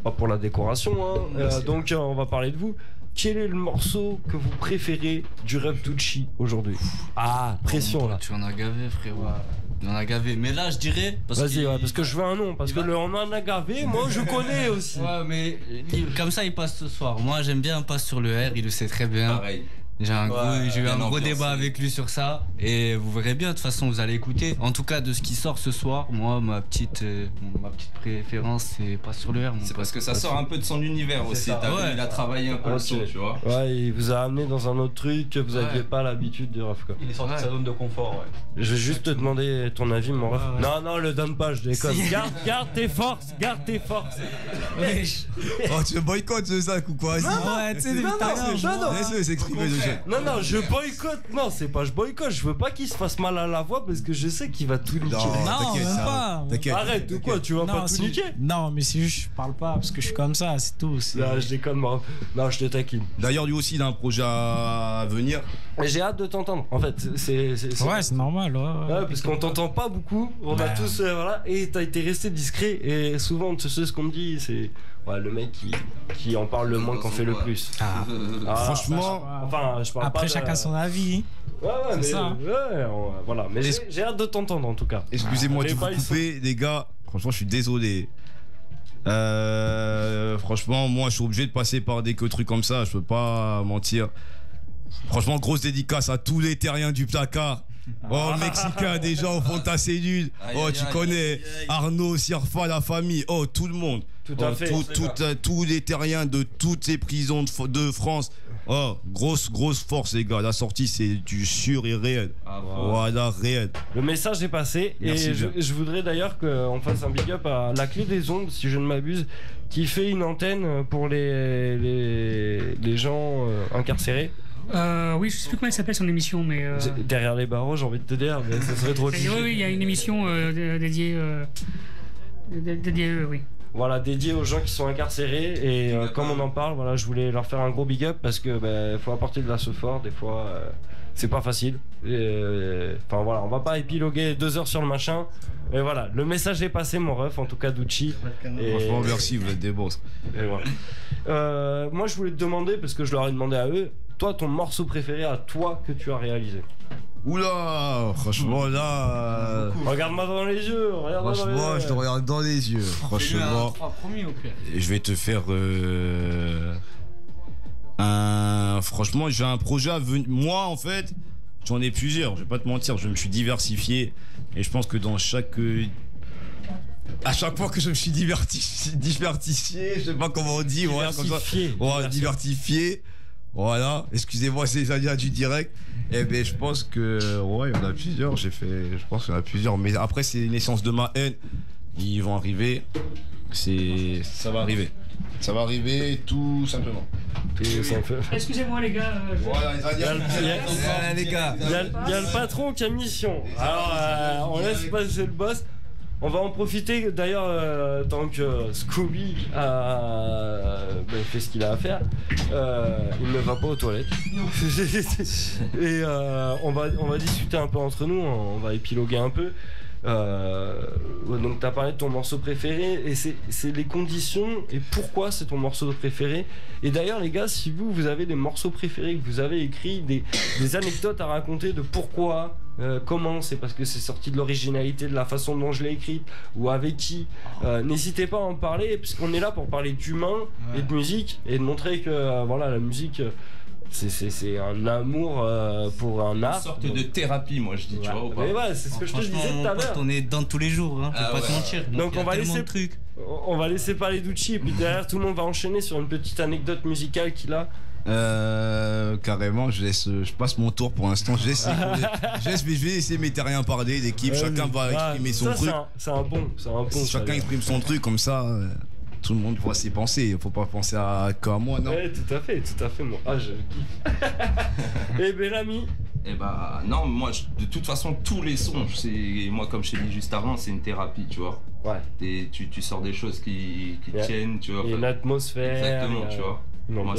pas pour la décoration, hein. Donc on va parler de vous. Quel est le morceau que vous préférez du rap Tucci aujourd'hui? Ah, pression là. Tu en as gavé, frérot. Il en a gavé. Mais là, je dirais. Vas-y, ouais, parce que je veux un nom. Parce que le on en a gavé, moi je connais aussi. Ouais, mais comme ça, il passe ce soir. Moi, j'aime bien passe sur le R, il le sait très bien. Pareil. J'ai eu un bien gros ambiancé. débat avec lui sur ça et vous verrez bien, de toute façon vous allez écouter. En tout cas de ce qui sort ce soir, moi ma petite préférence c'est pas sur le R. C'est parce que ça sort un peu de son univers aussi. T'as vu, il a travaillé un peu le son, tu vois. Ouais, il vous a amené dans un autre truc que vous aviez pas l'habitude de ref quoi. Il est sorti de sa zone de confort, ouais. Je vais juste te demander ton avis mon ref. Non, le donne pas, je déconne. Garde tes forces. Oh, tu boycottes ce sac ou quoi? Ouais, tu sais, non. Laisse-le s'exprimer déjà. Non, je boycotte. Non, c'est pas je boycotte. Je veux pas qu'il se fasse mal à la voix parce que je sais qu'il va tout niquer. Non, même pas. T'inquiète. Arrête, ou quoi, tu vas pas tout niquer? Non, mais c'est juste, je parle pas parce que je suis comme ça, c'est tout. Non, je déconne, moi. Non, je te taquine. D'ailleurs, lui aussi, il a un projet à venir. Mais j'ai hâte de t'entendre. En fait, c'est Ouais, c'est normal, ouais. parce qu'on t'entend pas beaucoup. On a tous, voilà. Et t'as été resté discret. Et souvent, tu sais ce qu'on me dit, c'est. Ouais, le mec qui en parle le moins qu'en fait le plus. Ah. Franchement, Enfin, je parle Après, pas de... chacun son avis. Ouais, mais ça. voilà. Mais j'ai hâte de t'entendre en tout cas. excusez-moi de les vous bails couper, les gars. Franchement, je suis désolé. Franchement, moi, je suis obligé de passer par des trucs comme ça. Je peux pas mentir. Franchement, grosse dédicace à tous les terriens du placard. Oh, Mexicain, déjà au fond de ta cellule. Oh, tu connais Arnaud, Sirfa, la famille. Oh, tout le monde. Tout à fait. Tous les terriens de toutes les prisons de France. Oh, grosse force, les gars. La sortie, c'est du sûr et réel. Voilà, réel. Le message est passé. Merci et bien. je voudrais d'ailleurs qu'on fasse un big up à La Clé des Ondes, si je ne m'abuse, qui fait une antenne pour les gens incarcérés. Oui, je sais plus comment elle s'appelle son émission, mais. Derrière les barreaux, j'ai envie de te dire, mais ça serait trop Oui, il y a une émission dédiée à eux, oui. Voilà, dédié aux gens qui sont incarcérés. Et comme on en parle, voilà, je voulais leur faire un gros big up parce que faut apporter de la fort. Des fois, c'est pas facile. Enfin voilà, on va pas épiloguer 2 heures sur le machin. Mais voilà, le message est passé, mon ref, en tout cas Ducci. Franchement, merci, vous êtes des boss. Et voilà. Moi, je voulais te demander, parce que je leur ai demandé à eux, toi, ton morceau préféré à toi que tu as réalisé. Oula, franchement là. Regarde-moi dans les yeux, regarde-moi dans les Franchement, yeux. je te regarde dans les yeux. Franchement. Et je vais te faire franchement, j'ai un projet à venir. Moi, en fait, j'en ai plusieurs. Je vais pas te mentir, je me suis diversifié. Et je pense que dans chaque. À chaque fois que je me suis diversifié, je sais pas comment on dit, voilà, comme ça. Ouais, diversifié. Voilà, excusez-moi, c'est les aléas du direct. Eh ben, je pense que, ouais, il y en a plusieurs. Je pense qu'il y en a plusieurs. Mais après, c'est une essence de ma haine. Ils vont arriver. Ça va arriver. Ça va arriver tout simplement. Excusez-moi, les gars. Voilà, les aléas. les gars. Il y a le patron qui a mission. Alors, on laisse passer le boss. On va en profiter d'ailleurs tant que Scooby fait ce qu'il a à faire. Il ne va pas aux toilettes. Et on va discuter un peu entre nous, on va épiloguer un peu. Donc tu as parlé de ton morceau préféré et c'est les conditions et pourquoi c'est ton morceau préféré. Et d'ailleurs les gars, si vous avez des morceaux préférés que vous avez écrits, des anecdotes à raconter de pourquoi, comment, c'est parce que c'est sorti de l'originalité, de la façon dont je l'ai écrite ou avec qui, n'hésitez pas à en parler puisqu'on est là pour parler d'humain et de musique et de montrer que voilà, la musique c'est un amour pour un art. Une sorte de thérapie, moi je dis, tu vois ou pas? Mais ouais, c'est ce que je te disais tout à l'heure. On est dedans tous les jours, hein, faut pas te mentir. Donc on va laisser parler Ducci et puis derrière tout le monde va enchaîner sur une petite anecdote musicale qu'il a Carrément, je passe mon tour pour l'instant. Je vais essayer mes terriens parler d'équipe. Chacun va exprimer son truc. C'est un bon. Chacun exprime son truc comme ça. Tout le monde voit ses pensées. Faut pas penser qu'à moi, non. Ouais, tout à fait. Moi, je kiffe. Et Bellamy. Eh bah non, moi de toute façon tous les sons, moi comme je t'ai dit juste avant, c'est une thérapie, tu vois. Ouais. Tu sors des choses qui tiennent, tu vois. Il y a une atmosphère. Exactement, tu vois. Moi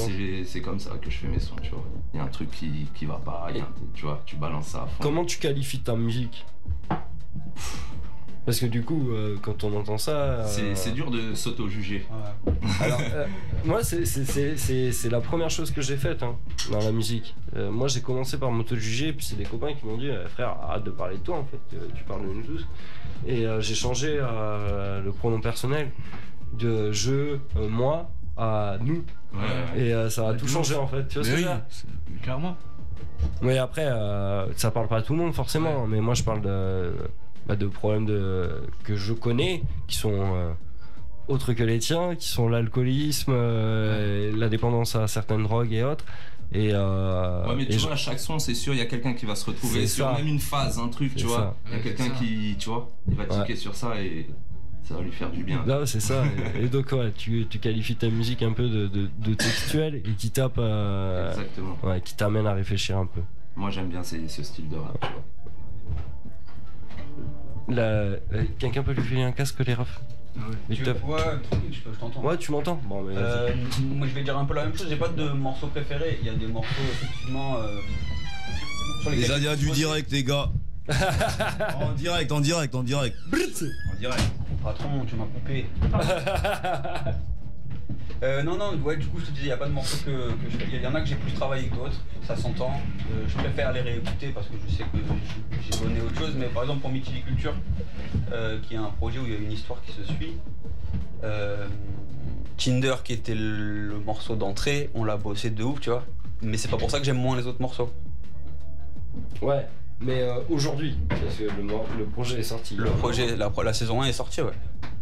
c'est comme ça que je fais mes sons, tu vois. Il y a un truc qui va pas, tu vois, tu balances ça à fond. Comment tu qualifies ta musique? Parce que du coup, quand on entend ça... C'est dur de s'auto-juger. Ouais. Alors, moi, c'est la première chose que j'ai faite dans la musique. Moi, j'ai commencé par m'auto-juger, puis c'est des copains qui m'ont dit « Frère, arrête de parler de toi, en fait, tu parles de nous tous. » Et j'ai changé le pronom personnel de « je »,« moi » à « nous ». Ouais. Et ça a tout changé, en fait. Tu vois ce que je veux dire ? Clairement. Mais après, ça parle pas à tout le monde, forcément. Mais moi, je parle de problèmes que je connais, qui sont autres que les tiens, qui sont l'alcoolisme, la dépendance à certaines drogues et autres. Et mais tu vois, à chaque son, c'est sûr, il y a quelqu'un qui va se retrouver sur même une phase, un truc, tu vois. Il y a quelqu'un qui, tu vois, il va tiquer sur ça et ça va lui faire du bien. Là, c'est ça. Et donc, tu qualifies ta musique un peu de textuelle et qui tape. Exactement. Ouais, qui t'amène à réfléchir un peu. Moi, j'aime bien ce style de rap, tu vois. Quelqu'un peut lui filer un casque, les refs? Ouais, tranquille, je t'entends. Ouais, tu m'entends? Bon, mais moi, je vais dire un peu la même chose. J'ai pas de morceaux préférés. Il y a des morceaux, effectivement. Les alias du direct, les gars. En direct. Patron, tu m'as coupé. Non, ouais, du coup, je te disais, il n'y a pas de morceaux que je fais. Il y en a que j'ai plus travaillé que d'autres, ça s'entend. Je préfère les réécouter parce que je sais que j'ai donné autre chose. Mais par exemple, pour Mythiliculture, qui est un projet où il y a une histoire qui se suit, Tinder, qui était le morceau d'entrée, on l'a bossé de ouf, tu vois. Mais c'est pas pour ça que j'aime moins les autres morceaux. Ouais. Mais aujourd'hui, parce que le projet est sorti. Le projet, la saison 1 est sortie, ouais.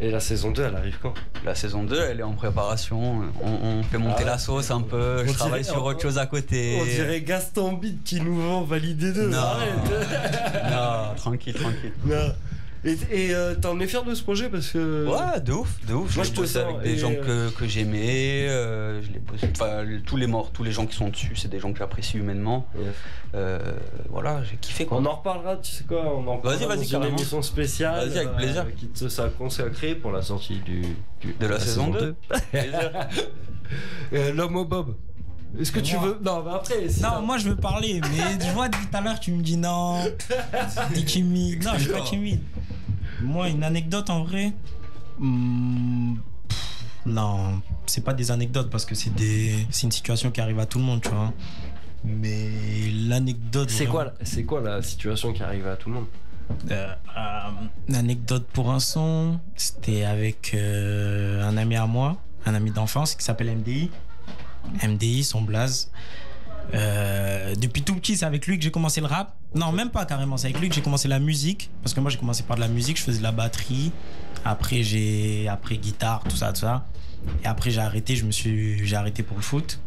Et la saison 2, elle arrive quand? La saison 2, elle est en préparation. On fait monter la sauce un peu. Je travaille sur autre chose à côté. On dirait Gaston Bide qui nous vend Validé 2. Non, arrête. Non, tranquille. Non. Et t'en es fier de ce projet parce que... Ouais, de ouf. Moi, je te sens avec des gens que j'aimais. Je l'ai bossé. Enfin, tous les gens qui sont dessus, c'est des gens que j'apprécie humainement. Yes. Voilà, j'ai kiffé quoi. On en reparlera, tu sais quoi, on en reparlera dans une émission spéciale. Vas-y, avec plaisir. Qui te sera consacrée pour la sortie de la saison 2. L'homme au bob. Est-ce que tu veux... Non, mais après... Non, moi je veux parler, mais je vois depuis tout à l'heure tu me dis non, t'es timide. Non, je suis pas timide. Moi, une anecdote en vrai... non, c'est pas des anecdotes parce que c'est une situation qui arrive à tout le monde, tu vois. Mais l'anecdote... C'est quoi la situation qui arrive à tout le monde? L'anecdote pour un son, c'était avec un ami à moi, un ami d'enfance qui s'appelle MDI, son blaze. Depuis tout petit, c'est avec lui que j'ai commencé le rap. Non, même pas carrément, c'est avec lui que j'ai commencé la musique. Parce que moi, j'ai commencé par de la musique, je faisais de la batterie. Après guitare, tout ça. Et après, j'ai arrêté pour le foot.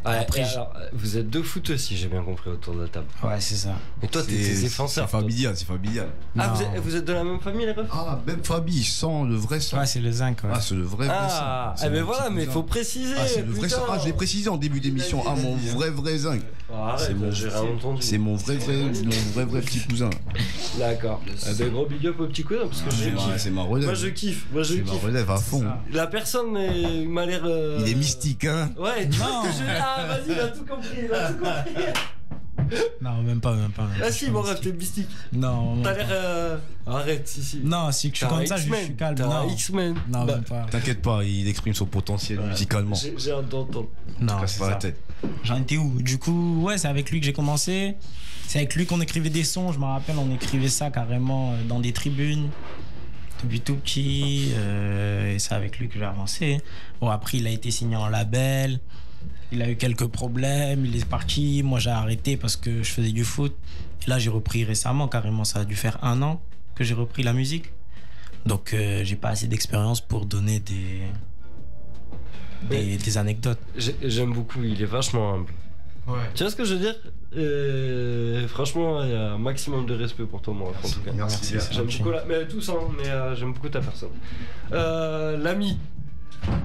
Ouais, après, alors, vous êtes deux footeux, si j'ai bien compris, autour de la table. Ouais, c'est ça. Et toi, t'es défenseur. C'est familial. Ah, vous êtes de la même famille, les refs? Ah, même famille, sans le vrai sang. Ouais, c'est le zinc. Ouais. Ah, c'est le vrai sang. Ah, ben voilà, mais il faut préciser. Ah, c'est le vrai sang. Ah, je l'ai précisé en début d'émission. Ah, mon vrai zinc. Arrête, j'ai rien entendu. C'est mon vrai petit cousin. D'accord. Ben, gros big up au petit cousin, parce que je kiffe. C'est ma relève. Moi, je kiffe. C'est ma relève à fond. La personne m'a l'air. Il est mystique, hein? Ouais, tu vois ce que je. Ah, vas-y, il a tout compris. Non, même pas. Ah si, mon rêve, t'es mystique. Non, t'as l'air... Arrête, si. Non, si je suis comme ça, je suis calme. T'es un X-Men. Non, même pas. T'inquiète pas, il exprime son potentiel musicalement. J'ai hâte d'entendre. Non, c'est pas la tête. J'en étais où? Du coup, ouais, c'est avec lui que j'ai commencé. C'est avec lui qu'on écrivait des sons, je me rappelle, on écrivait ça carrément dans des tribunes. Depuis tout petit, et c'est avec lui que j'ai avancé. Bon, après, il a été signé en label. Il a eu quelques problèmes, il est parti. Moi, j'ai arrêté parce que je faisais du foot. Et là, j'ai repris récemment, carrément. Ça a dû faire 1 an que j'ai repris la musique. Donc, j'ai pas assez d'expérience pour donner des anecdotes. J'aime beaucoup, il est vachement humble. Ouais. Tu vois ce que je veux dire? Franchement, il y a un maximum de respect pour toi, moi, en tout cas. Merci. J'aime beaucoup mais tous, hein, mais j'aime beaucoup ta personne. L'ami.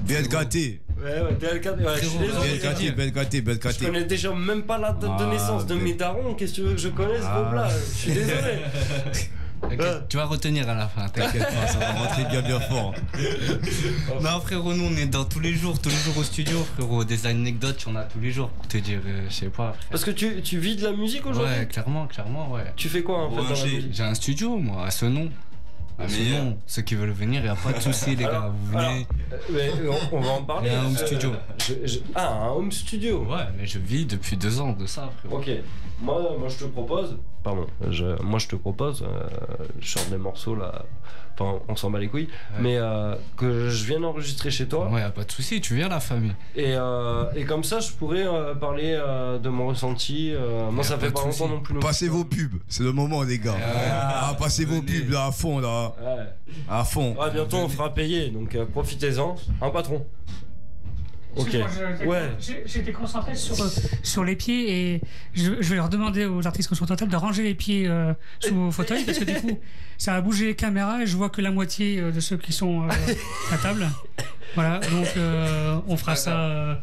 BLKT. Ouais, BLKT. Ouais, je suis désolé. BLKT. Je connais déjà même pas la date de naissance de mes darons. Qu'est-ce que tu veux que je connaisse, Bobla? Je suis désolé. Tu vas retenir à la fin, t'inquiète pas, ça va rentrer bien fort. Non frérot, nous on est dans tous les jours au studio frérot, des anecdotes on a tous les jours pour te dire, je sais pas. Frère. Parce que tu vis de la musique aujourd'hui? Ouais, clairement ouais. Tu fais quoi en fait dans la musique? J'ai un studio moi, à Senon. Non, ceux qui veulent venir, il a pas de soucis les gars, vous venez. On va en parler. Il y a un home studio. Un home studio. Ouais, mais je vis depuis 2 ans de ça frérot. Ok, moi je te propose. Pardon, moi je te propose, je sors des morceaux là, enfin on s'en bat les couilles, mais que je vienne enregistrer chez toi. Ouais, pas de soucis, tu viens la famille. Et comme ça je pourrais parler de mon ressenti. Moi ça fait pas longtemps non plus. Passez vos pubs, c'est le moment les gars. Passez vos pubs là à fond là. Ouais. À fond. Ouais, bientôt on fera payer, donc profitez-en. Un patron. Ok. J'étais concentré sur les pieds et je vais leur demander aux artistes qui sont sur table de ranger les pieds sous vos fauteuils parce que du coup ça a bougé les caméras et je vois que la moitié de ceux qui sont à table. Voilà, donc on fera ça,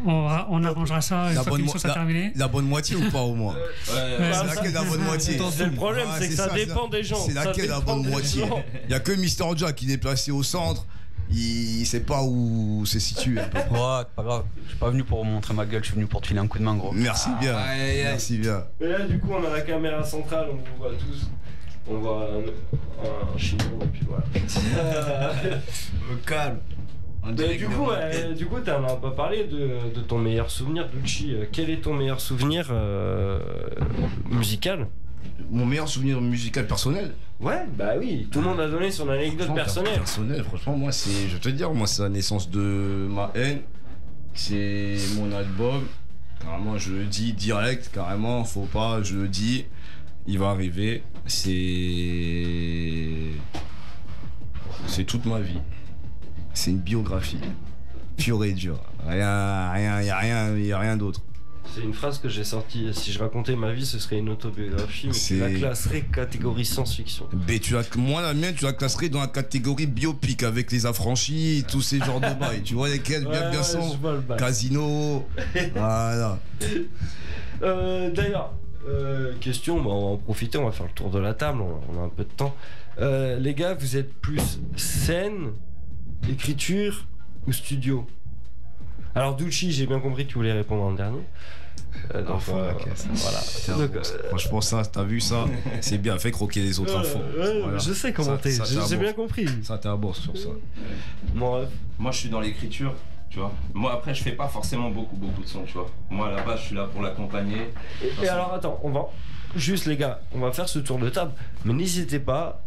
on arrangera ça une fois que l'émission sera terminée. La bonne moitié ou pas au moins? C'est laquelle la bonne moitié? Le problème c'est que ça dépend des gens. C'est laquelle la bonne moitié? Il y a que Mr. Jack qui est placé au centre. Il sait pas où c'est situé. Ouais, c'est pas grave. Je suis pas venu pour montrer ma gueule, je suis venu pour te filer un coup de main, gros. Merci bien. Merci bien. Et là, du coup, on a la caméra centrale, on vous voit tous. On voit un chinois, et puis voilà. Calme. Du coup, t'en as pas parlé de ton meilleur souvenir, Dulci. Quel est ton meilleur souvenir musical? Mon meilleur souvenir musical personnel? Ouais, bah oui, tout le monde a donné son anecdote personnelle. Franchement, moi, je vais te dire, moi, c'est la naissance de ma haine. C'est mon album. Carrément, je le dis direct, carrément, faut pas, je le dis. Il va arriver. C'est toute ma vie. C'est une biographie. Pure et dure. Y a rien d'autre. C'est une phrase que j'ai sortie. Si je racontais ma vie, ce serait une autobiographie, mais tu la classerais catégorie science-fiction. Moi, la mienne, tu la classerais dans la catégorie biopic avec les affranchis, tous ces genres de bails. Tu vois lesquels bien sont. Casino. Voilà. D'ailleurs, question, on va en profiter, on va faire le tour de la table, on a un peu de temps. Les gars, vous êtes plus scène, écriture ou studio? Alors Dulci, j'ai bien compris que tu voulais répondre en dernier. Voilà. Franchement, ça, t'as vu ça? C'est bien, fait croquer les autres infos. Voilà. Je sais comment t'es, j'ai bien compris. Ça, t'es à bourse sur ça. Moi, je suis dans l'écriture, tu vois. Moi, après, je fais pas forcément beaucoup de sons, tu vois. Moi, à la base, je suis là pour l'accompagner. Et alors, attends, on va juste, les gars, on va faire ce tour de table, mais n'hésitez pas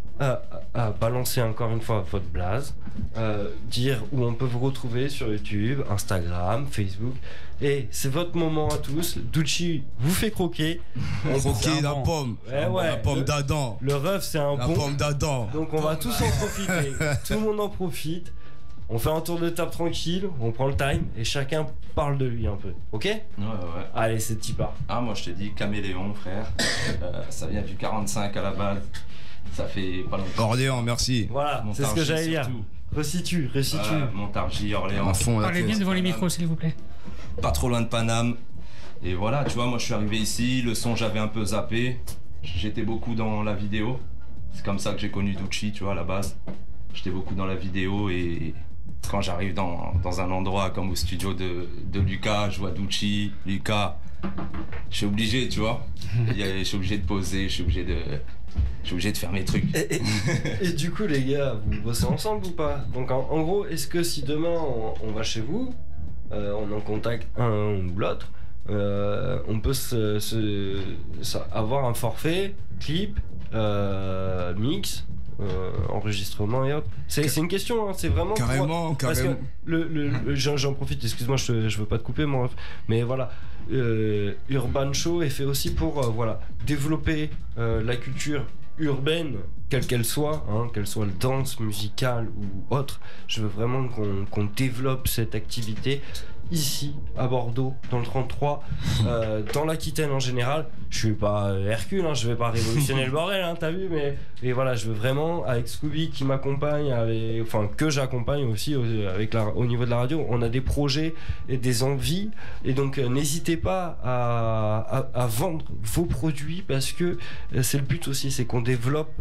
à balancer encore une fois votre blaze, dire où on peut vous retrouver sur YouTube, Instagram, Facebook. Et c'est votre moment à tous. Dulci vous fait croquer. On croquer la pomme. La pomme d'Adam. Le ref, c'est un bon. La pomme d'Adam. Donc on va tous en profiter. Tout le monde en profite. On fait un tour de table tranquille, on prend le time et chacun parle de lui un peu. Ok? Ouais. Allez, c'est petit pas. Ah, moi je te dis Caméléon, frère. Ça vient du 45 à la base. Ça fait pas longtemps. Orléans, merci. Voilà, c'est ce que j'allais dire. Resitue. Montargis, Orléans. Parlez bien devant les micros, s'il vous plaît. Pas trop loin de Paname. Et voilà, tu vois, moi je suis arrivé ici, le son j'avais un peu zappé. J'étais beaucoup dans la vidéo. C'est comme ça que j'ai connu Dulci, tu vois, à la base. J'étais beaucoup dans la vidéo et quand j'arrive dans un endroit comme au studio de Lucas, je vois Dulci, Lucas. Je suis obligé, tu vois. Je suis obligé de poser, je suis obligé de faire mes trucs. Et du coup, les gars, vous bossez ensemble ou pas? Donc, en gros, est-ce que si demain on va chez vous, on en contacte un ou l'autre, on peut avoir un forfait, clip, mix, enregistrement et autres? C'est une question, hein, c'est vraiment. Carrément. Parce que j'en profite, excuse-moi, je veux pas te couper, mon ref, mais voilà. Urban Show est fait aussi pour développer la culture urbaine, quelle qu'elle soit, qu'elle soit le danse, musicale ou autre, je veux vraiment qu'on développe cette activité ici, à Bordeaux, dans le 33, dans l'Aquitaine en général. Je suis pas Hercule, je vais pas révolutionner le bordel, t'as vu, mais voilà, je veux vraiment, avec Scooby qui m'accompagne, que j'accompagne aussi au niveau de la radio, on a des projets et des envies, et donc n'hésitez pas à vendre vos produits, parce que c'est le but aussi, c'est qu'on développe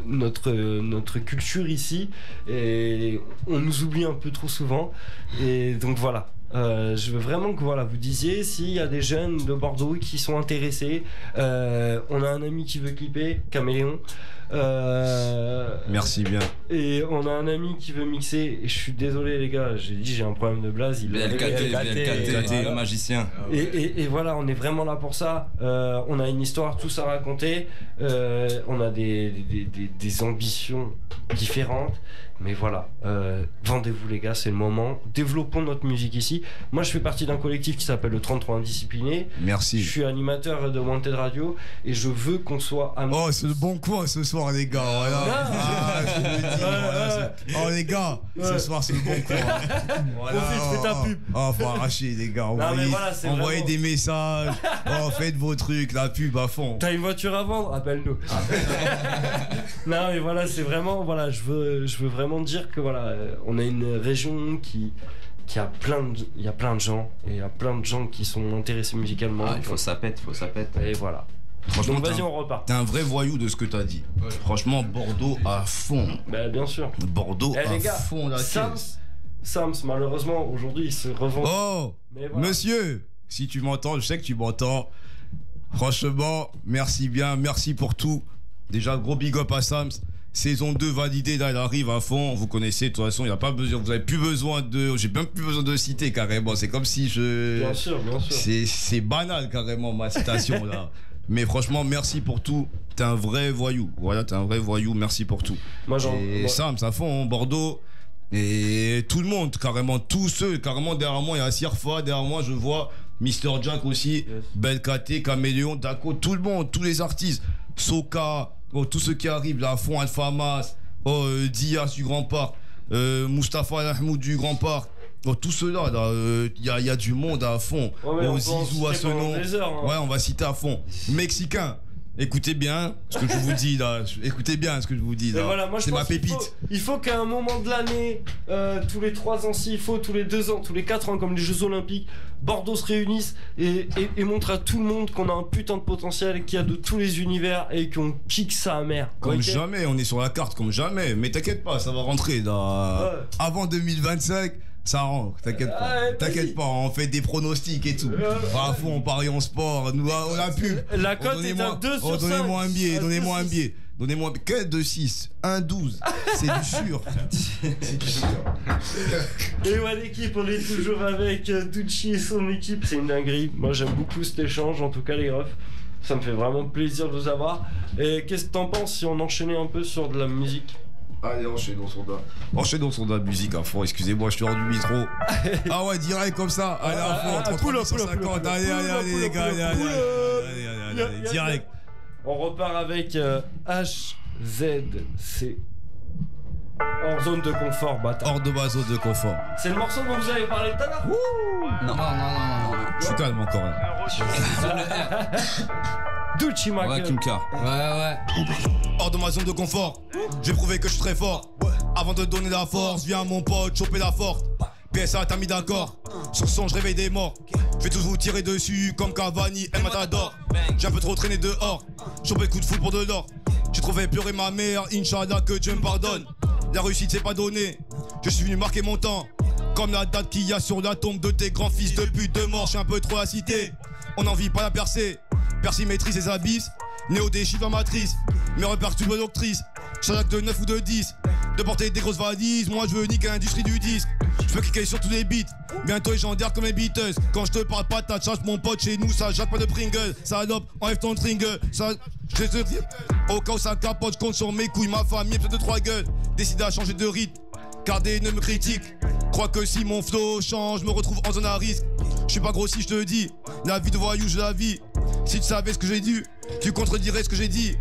notre culture ici, et on nous oublie un peu trop souvent, et donc voilà. Je veux vraiment que vous disiez s'il y a des jeunes de Bordeaux qui sont intéressés. On a un ami qui veut clipper, Caméléon. Merci bien. Et on a un ami qui veut mixer. Et je suis désolé les gars, j'ai un problème de blase. BLKT, le magicien. Et voilà, on est vraiment là pour ça. On a une histoire tous à raconter. On a des ambitions différentes. Mais voilà, vendez-vous les gars, c'est le moment. Développons notre musique ici. Moi je fais partie d'un collectif qui s'appelle le 33 Indiscipliné. Merci. Je suis animateur de Wanted Radio et je veux qu'on soit amis. Oh, c'est le bon coin ce soir les gars. Voilà. Je le dis, voilà. Oh les gars, ce soir c'est le bon coin. Voilà. Fais ta pub. Faut arracher les gars. Envoyez vraiment... des messages. Faites vos trucs, la pub à fond. T'as une voiture à vendre? Appelle-nous. Non mais voilà, c'est vraiment, je veux vraiment dire que on a une région qui a plein de gens, et il y a plein de gens qui sont intéressés musicalement. Il faut ça pète. Et voilà. Franchement, donc vas-y, on repart. T'es un vrai voyou de ce que t'as dit. Ouais. Franchement, Bordeaux à fond. Bah bien sûr. Bordeaux à fond la Sams, malheureusement, aujourd'hui, il se revend. Oh, voilà. Monsieur, si tu m'entends, je sais que tu m'entends. Franchement, merci bien, merci pour tout. Déjà, gros big up à Sams. Saison 2 validée, là elle arrive à fond, vous connaissez, de toute façon, il n'y a pas besoin, vous avez plus besoin j'ai même plus besoin de citer carrément, c'est comme si Bien sûr. C'est banal carrément ma citation là. Mais franchement, merci pour tout, t'es un vrai voyou, merci pour tout. Sam, ça fond, Bordeaux, et tout le monde, carrément, tous ceux, carrément derrière moi, il y a Sirfa, derrière moi je vois Mr. Jack aussi, yes. BLKT, Caméléon, Daco, tout le monde, tous les artistes, Soka, tous ceux qui arrivent là à fond, Alphamas, Diaz du Grand Parc, Mustapha Mahmoud du Grand Parc, tous ceux-là, il y a du monde à fond. Zizou à ce nom. Ouais, on va citer à fond. Mexicain. Écoutez bien ce que je vous dis là. Voilà, c'est ma pépite. Il faut qu'à un moment de l'année, tous les 3 ans, s'il faut, tous les 2 ans, tous les 4 ans, comme les Jeux Olympiques, Bordeaux se réunisse et montre à tout le monde qu'on a un putain de potentiel, qu'il y a de tous les univers et qu'on kick ça à mer. Comme jamais, on est sur la carte comme jamais. Mais t'inquiète pas, ça va rentrer là. Ouais. Avant 2025. Ça rentre, t'inquiète pas, on fait des pronostics et tout. À fond, on parie en sport, nous on a pu. La cote est à 2 sur 5. Donnez-moi un billet. Donnez-moi que de 6, 1, 12. C'est du sûr. Et ouais, l'équipe, on est toujours avec Tucci et son équipe, c'est une dinguerie. Moi j'aime beaucoup cet échange, en tout cas les refs. Ça me fait vraiment plaisir de vous avoir. Et qu'est-ce que t'en penses si on enchaînait un peu sur de la musique? Allez, enchaînons sur de la musique à fond. Excusez-moi, je suis hors du micro. Ah ouais, direct comme ça. Allez, à fond, 350. Allez, les gars, allez, direct. On repart avec HZC. Hors zone de confort, bâtard. Hors de ma zone de confort. C'est le morceau dont vous avez parlé tout à l'heure? Non. Je suis calme encore. Ducci Mac. Kimka. Ouais. Hors de ma zone de confort, j'ai prouvé que je suis très fort. Avant de donner la force, viens mon pote, choper la forte. PSA t'as mis d'accord, sur son je réveille des morts. Je vais tous vous tirer dessus comme Cavani et Matador. J'ai un peu trop traîné dehors, choper le coup de foot pour de l'or. J'ai trouvé pleurer ma mère, Inch'Allah que Dieu me pardonne. La réussite c'est pas donné, je suis venu marquer mon temps. Comme la date qu'il y a sur la tombe de tes grands fils de pute de mort. Je suis un peu trop à citer, on n'en vit pas la percée. Percy maîtrise les abysses, Néo des chiffres en matrice. Mes repères tu veux doctrice, chaque de 9 ou de 10. De porter des grosses valises, moi je veux niquer l'industrie du disque. Je veux cliquer sur tous les beats, bientôt légendaire comme les Beatles. Quand je te parle pas ta charge mon pote chez nous, ça jette pas de Pringle. Salope, enlève ton tringle, ça je te dis. Au cas où ça capote, je compte sur mes couilles, ma famille, peut-être 3 gueules. Décide à changer de rythme, car des ne me critiquent. Crois que si mon flow change, je me retrouve en zone à risque. Je suis pas gros si je te dis, la vie de voyou je la vis. Si tu savais ce que j'ai dit, tu contredirais ce que j'ai dit.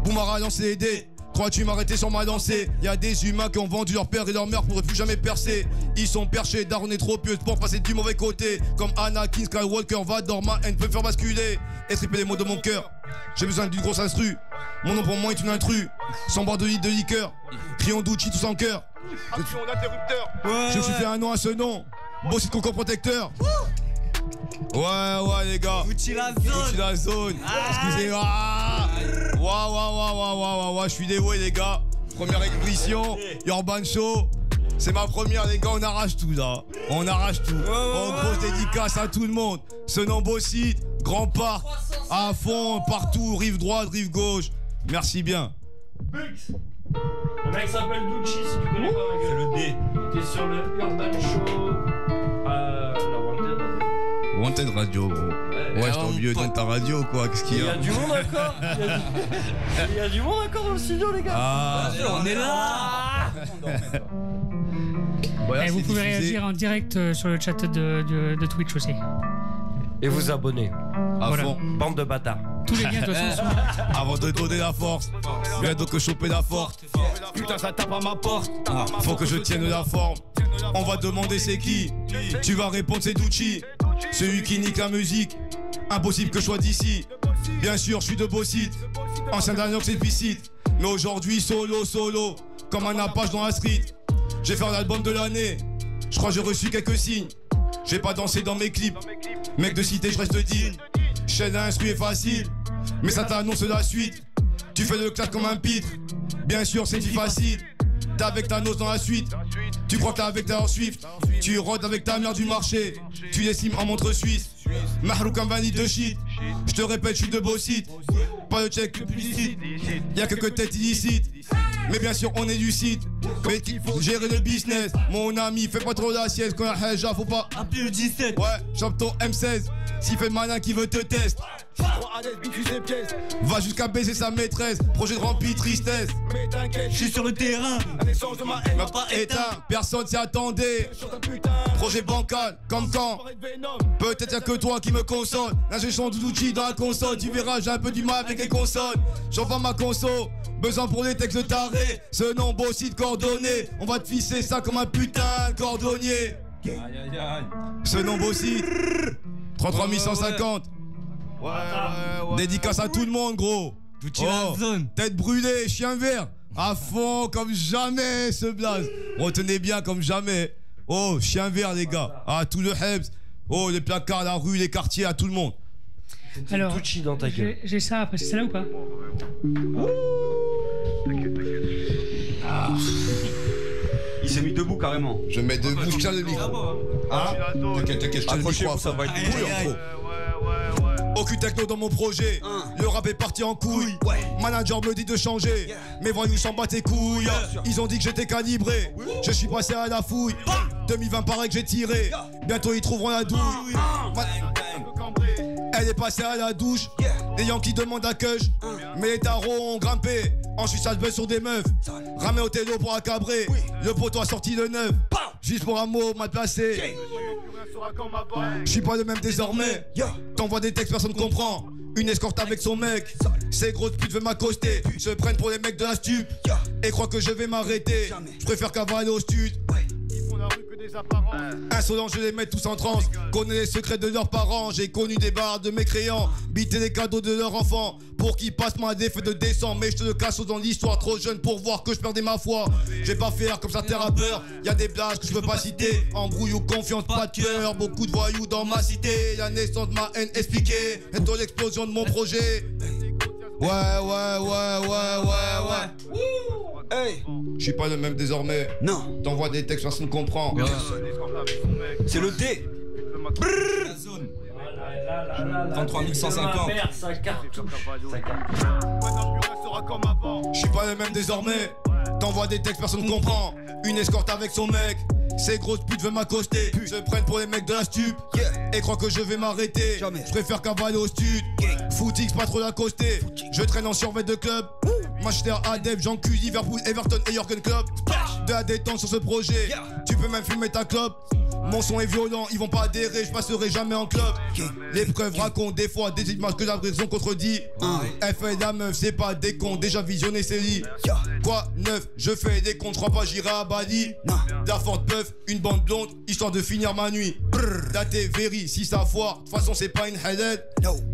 Boumara lancé les dés. Crois-tu m'arrêter sur ma lancée? Y'a des humains qui ont vendu leur père et leur mère pour plus jamais percer. Ils sont perchés, Daron est trop pieux pour passer du mauvais côté. Comme Anakin Skywalker, Vador, ma haine peut me faire basculer. Estriper les mots de mon cœur. J'ai besoin d'une grosse instru. Mon nom pour moi est une intrus. Sans boire de litre de liqueur. Crions d'Uchi tous en cœur. Action d'interrupteur. Je me suis fait un nom à ce nom. Beau site concours protecteur. Ouais les gars. Uchi la zone. Excusez-moi. Waouh, je suis dévoué les gars. Première exhibition, Urban Show. C'est ma première les gars, on arrache tout là. On arrache tout. Grosse dédicace à tout le monde. Ce nom beau site, grand parc. À fond, partout, rive droite, rive gauche. Merci bien. Le mec s'appelle Ducci si tu connais pas. C'est le D. T'es sur le Urban Show. La Wanted Radio, gros. Ouais, j'étais au milieu de ta radio, quoi. Qu'est-ce qu'il y a? Il y a du monde encore. Il y a du monde encore dans le studio, les gars. On est là. Et vous pouvez réagir en direct sur le chat de Twitch aussi. Et vous abonner. À fond. Bande de bâtards. Tous les liens de toute façon sont... Avant de donner la force, viens donc choper la force. Putain, ça tape à ma porte. Faut que je tienne la forme. On va demander c'est qui. Tu vas répondre c'est Ducci. Celui qui nique la musique. Impossible que je sois d'ici. Bien sûr, je suis de beau site. Ancien d'Anox et Piscite. Mais aujourd'hui, solo. Comme un Apache dans la street. J'ai fait l'album de l'année. Je crois que j'ai reçu quelques signes. J'ai pas dansé dans mes clips. Mec de cité, je reste digne. Chaîne à instru est facile. Mais ça t'annonce la suite. Tu fais le clash comme un pitre. Bien sûr, c'est si facile. T'es avec ta nose dans la suite. Tu crois que t'es avec Taylor Swift. Tu rôdes avec ta mère du marché. Tu l'estimes en montre suisse. Mahrouk comme vanille de shit. Je te répète, je suis de beau site. Pas de check publicite. Y'a que tête illicite. Mais bien sûr, on est du site. Mais gérer le business. Mon ami, fais pas trop la sieste. Quand y'a Heja, faut pas. Un peu 17. Ouais, chope ton M16. S'il fait le malin qui veut te tester. Va jusqu'à baiser sa maîtresse. Projet de rempli tristesse. Je suis sur le terrain. M'a pas éteint, personne s'y attendait. Projet bancal, comme quand. Peut-être y'a que toi qui me console. Là j'ai son d'outils dans la console. Tu verras, j'ai un peu du mal avec les consoles. J'envoie ma conso. Besoin pour les textes de taré. Ce nom beau site coordonné. On va te fisser ça comme un putain de cordonnier. Ce nom beau site 33 150. Ouais. Dédicace à tout le monde, gros. Tête brûlée, chien vert. À fond, comme jamais, ce blaze. Retenez bien, comme jamais. Oh, chien vert, les gars. Ah, tout le Hebs. Oh, les placards, la rue, les quartiers, à tout le monde. Alors, Tucci dans ta gueule. J'ai ça après, c'est celle-là ou pas? Il s'est mis debout carrément. Je mets debout, je tiens le micro. Ah, T'inquiète, je tiens le micro. Ça va être bouillant. Aucune techno dans mon projet. Le rap est parti en couille. Manager me dit de changer. Mais voyous s'en battent les couilles. Ils ont dit que j'étais calibré. Je suis passé à la fouille. 2020 paraît que j'ai tiré. Bientôt ils trouveront la douille. Elle est passée à la douche. Les Yankees demandent à Cush. Mais les tarots ont grimpé. Ensuite ça se buzz sur des meufs. Ramé au télo pour accabrer. Le poteau a sorti le neuf. Juste pour un mot mal placé. Je suis pas le même désormais. T'envoies des textes, personne comprend. Une escorte avec son mec. Ces grosses putes veulent m'accoster. Se prennent pour les mecs de la stup. Et croient que je vais m'arrêter. Je préfère cavaler au stud. Insolents, je les mets tous en transe. Connais les secrets de leurs parents. J'ai connu des barres de mécréants. Biter les cadeaux de leurs enfants. Pour qu'ils passent ma défaite de décembre. Mais je te le cache dans l'histoire. Trop jeune pour voir que je perdais ma foi. J'ai pas faire comme ça, terre à peur. Y'a des blagues que je peux pas citer. Embrouille ou confiance, pas de cœur. Beaucoup de voyous dans ma cité. La naissance de ma haine expliquée. Bientôt l'explosion de mon projet. Ouais. Hey, je suis pas le même désormais. Non. T'envoies des textes, personne ne comprend. C'est le D. 33 150. Ça cartouche. Je suis pas le même désormais. T'envoies des textes, personne ne comprend. Une escorte avec son mec. Ces grosses putes veulent m'accoster. Se prennent pour les mecs de la stup. Et croient que je vais m'arrêter. Je préfère cavaler au stud. Footix, pas trop l'accoster. Je traîne en survêt de club. Manchester, Adep, Jean Q, Liverpool, Everton et Jürgen Klopp. De la détente sur ce projet. Tu peux même fumer ta clope. Mon son est violent, ils vont pas adhérer, je passerai jamais en club. Les preuves racontent des fois des images que la raison contredit. Elle fait la meuf, c'est pas des cons, déjà visionné série. Quoi, neuf, je fais des comptes, je crois pas j'irai à Bali. La forte bœuf, une bande blonde, histoire de finir ma nuit. Daté, véri, si ça foire, de toute façon c'est pas une halal.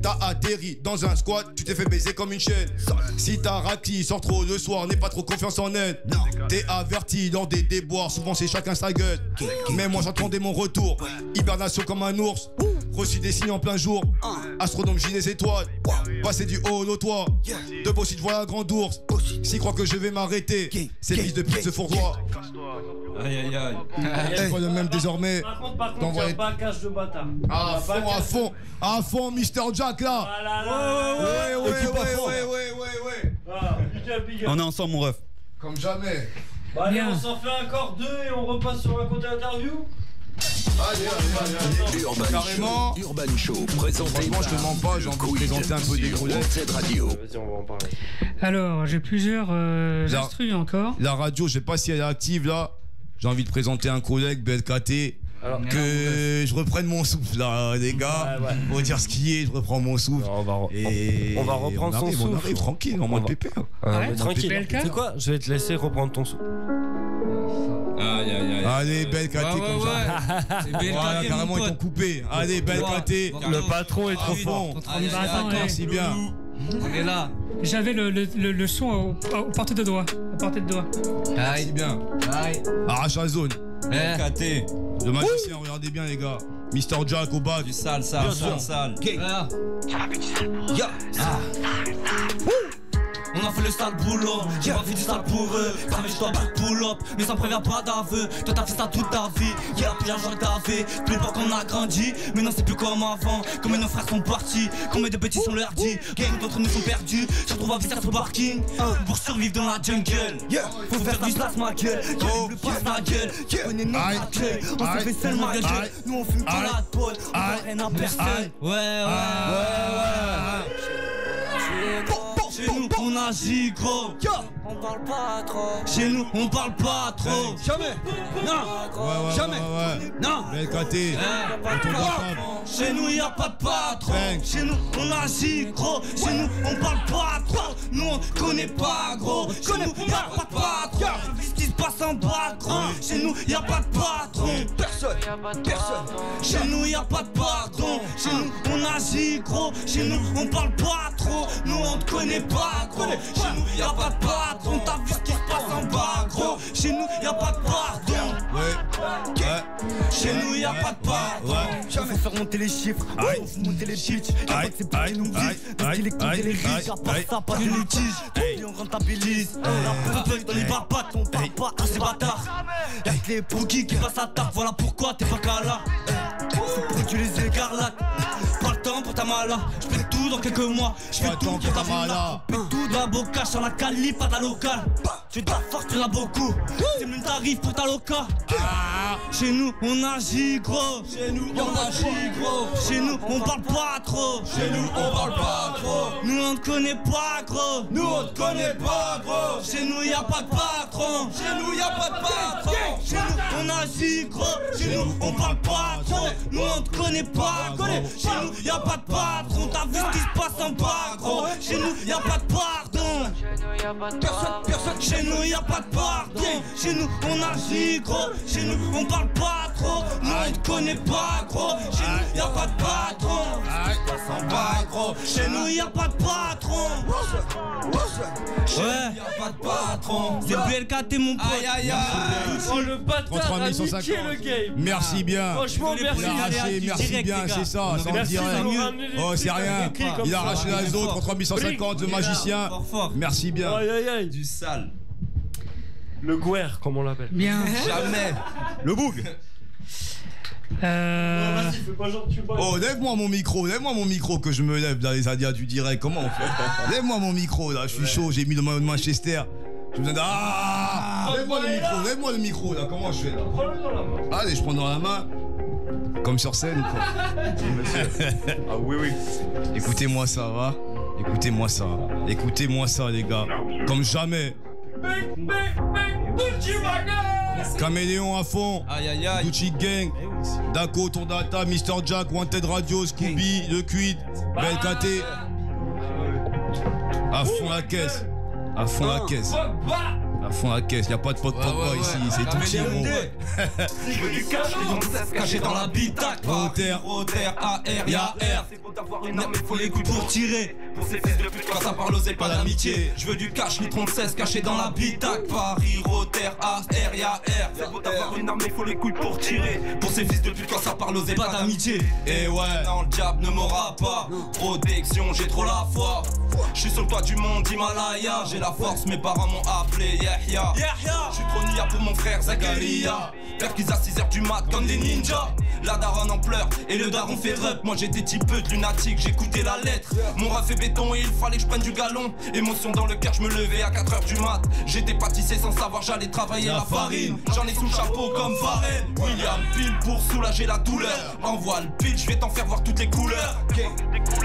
T'as atterri dans un squat, tu t'es fait baiser comme une chaîne. Si t'as racli, sors trop le soir, n'aie pas trop confiance en elle. T'es averti dans des déboires, souvent c'est chacun sa gueule. Mais moi j'attendais mon retour, hibernation comme un ours. Reçu des signes en plein jour, astronome j'ai des étoiles. Passer du haut au toit, de beaux sites voilà un grand ours. S'ils croient que je vais m'arrêter, ces fils de pute se fourvoient. Aïe aïe aïe. C'est pas le même désormais. Par contre, il y a pas cache de bâtard. À fond, Mr. Jack là. Ouais. On est ensemble, mon ref. Comme jamais. Bah allez, on s'en fait encore deux et on repasse sur un côté interview. Allez. Carrément. Urban Show, présenté. Franchement, je te mens pas, j'ai envie de présenter un peu des gros Wanted Radio. Vas-y, on va en parler. Alors, j'ai plusieurs instrus encore. La radio, je sais pas si elle est active là. J'ai envie de présenter un collègue, BLKT. Alors, que je reprenne mon souffle là, les gars. Faut dire ce qui est, je reprends mon souffle. On va reprendre son souffle. On arrive tranquille, en mode pépère. Tranquille. C'est quoi? Je vais te laisser reprendre ton souffle. Allez, BLKT comme ça. Voilà, carrément ils t'ont coupé. Allez, BLKT. Le patron est trop fort. Merci bien. On est là. J'avais le son au portée de doigt. Merci bien. Arrache la zone. BLKT. Le magicien, regardez bien les gars. Mr. Jack au bac. Du sale. On a fait le sale boulot, j'ai pas fait du sale pour eux. Travaille, je dois pas de pull-up, mais ça me prévient pas d'aveu. Toi t'as fait ça toute ta vie, y'a plus d'argent que t'as fait. Plus pas qu'on a grandi, mais non c'est plus comme avant. Combien nos frères sont partis, combien de petits sont leur dit. Gang d'entre nous sont perdus, je retrouve à visiter sur le parking. Pour survivre dans la jungle, faut faire du place ma gueule. Le passe ma gueule, tu connais notre accueil. On se fait seul ma gueule, nous on fume pas la pote. On parle rien à personne. Ouais. Chez nous on agit gros. On parle pas trop. Chez nous on parle pas trop. Jamais. Non. Jamais. Non. BLKT. Chez nous y'a pas de patron. Chez nous on agit gros. Chez nous on parle pas trop. Nous on connaît pas gros. Chez nous y'a pas de patron. Ce qui se passe en bas gros. Chez nous y'a pas de patron. Personne. Chez nous y'a pas de patron. Chez nous on agit gros. Chez nous on parle pas trop. Nous on te connaît pas gros. Chez nous y'a pas de patron. T'as vu ce qui se passe en bas gros. Chez nous y'a pas de pardon. Chez nous y'a pas de pardon. Faut faire monter les chiffres, faut monter les bitches. Y'a pas que c'est pour qu'ils nous disent. Parce qu'il est compté les riches, à part ça, pas de litige. Et on rentabilise. La peuple dans les barbates, on parle pas à ces bâtards. Y'a que les boogies qui passent à table, voilà pourquoi t'es pas qu'à là. C'est pour que tu les écarlates. Pas le temps pour ta mala. J'fais tout dans quelques mois. J'fais tout pour ta mala. Mets tout dans la boca, sur la calife, pas de la locale. Tu de la force, tu en as beaucoup. C'est même tarif pour ta loca. Chez nous on agit gros. Chez nous on agit gros. Chez nous on parle pas trop. Chez nous on parle pas trop. Nous on te connaît pas gros. Nous on te connaît pas gros. Chez nous y'a pas de patron. Chez nous y'a pas de patron. Chez nous on agit gros. Chez nous on parle pas trop. Nous on te connaît pas gros. Chez nous y'a pas de patron. T'as vu ce qui se passe en bas gros. Chez nous y'a pas de pardon. Personne. Chez nous y'a pas de pardon. Chez nous on agit gros. Chez nous on parle pas trop. Nous on te connaît pas gros. Chez nous y'a pas de patron. Chez nous y'a pas de patron. Ouais, y'a pas de patron. C'est BLKT mon pote. Oh le bâtard a niqué le game. Merci bien. Franchement merci. Merci bien, c'est ça, c'est en direct. Oh c'est rien. Il a arraché la zone contre 3150 de magicien. Merci bien. Aïe. Du sale. Le gouer, comme on l'appelle. Bien. Jamais. Le boug. Vas-y, fais pas genre tu Oh, lève-moi mon micro que je me lève dans les adias du direct. Comment on fait? Lève-moi mon micro là, je suis chaud, j'ai mis le maillot de Manchester. J'ai besoin de. Lève-moi le micro là, comment je fais là? Prends-le dans la main. Allez, je prends dans la main. Comme sur scène ou quoi? Ah oui. Écoutez-moi ça, va? Écoutez-moi ça, les gars. Comme jamais. Gucci Wagon. Caméléon à fond. Gucci Gang. Daco, Tondata, Mr. Jack, Wanted Radio, Scooby, Le Quid, BLKT. À fond la caisse. À fond la caisse. À fond la caisse, y'a pas de pote ici, c'est tout petit gros. Je veux du cash, les gens caché dans la bitac. Rotaire, AR, y'a R. C'est beau d'avoir une arme, mais faut les coups pour tirer. Pour ces fils de pute, quand ça parle, osez pas d'amitié. Je veux du cash, litron de 16 caché dans la bitac. Paris, Rotaire, AR, y'a R. C'est beau d'avoir une arme, mais faut les coups pour tirer. Pour ces fils de pute, quand ça parle, osez pas d'amitié. Et ouais, non, le diable ne m'aura pas. Protection, j'ai trop la foi. Je suis sur le toit du monde Himalaya. J'ai la force, mes parents m'ont appelé Yahya. Je suis trop nia pour mon frère Zakaria. Perquise à 6h du mat comme des ninjas. La daronne en pleurs et le daron fait rep. Moi j'étais type peu de lunatique, j'écoutais la lettre. Mon ref est béton et il fallait que je prenne du galon. Émotion dans le cœur, je me levais à 4h du mat. J'étais pâtissé sans savoir j'allais travailler la farine. J'en ai sous le chapeau comme Varenne. William Pile pour soulager la douleur. Envoie le pitch, je vais t'en faire voir toutes les couleurs.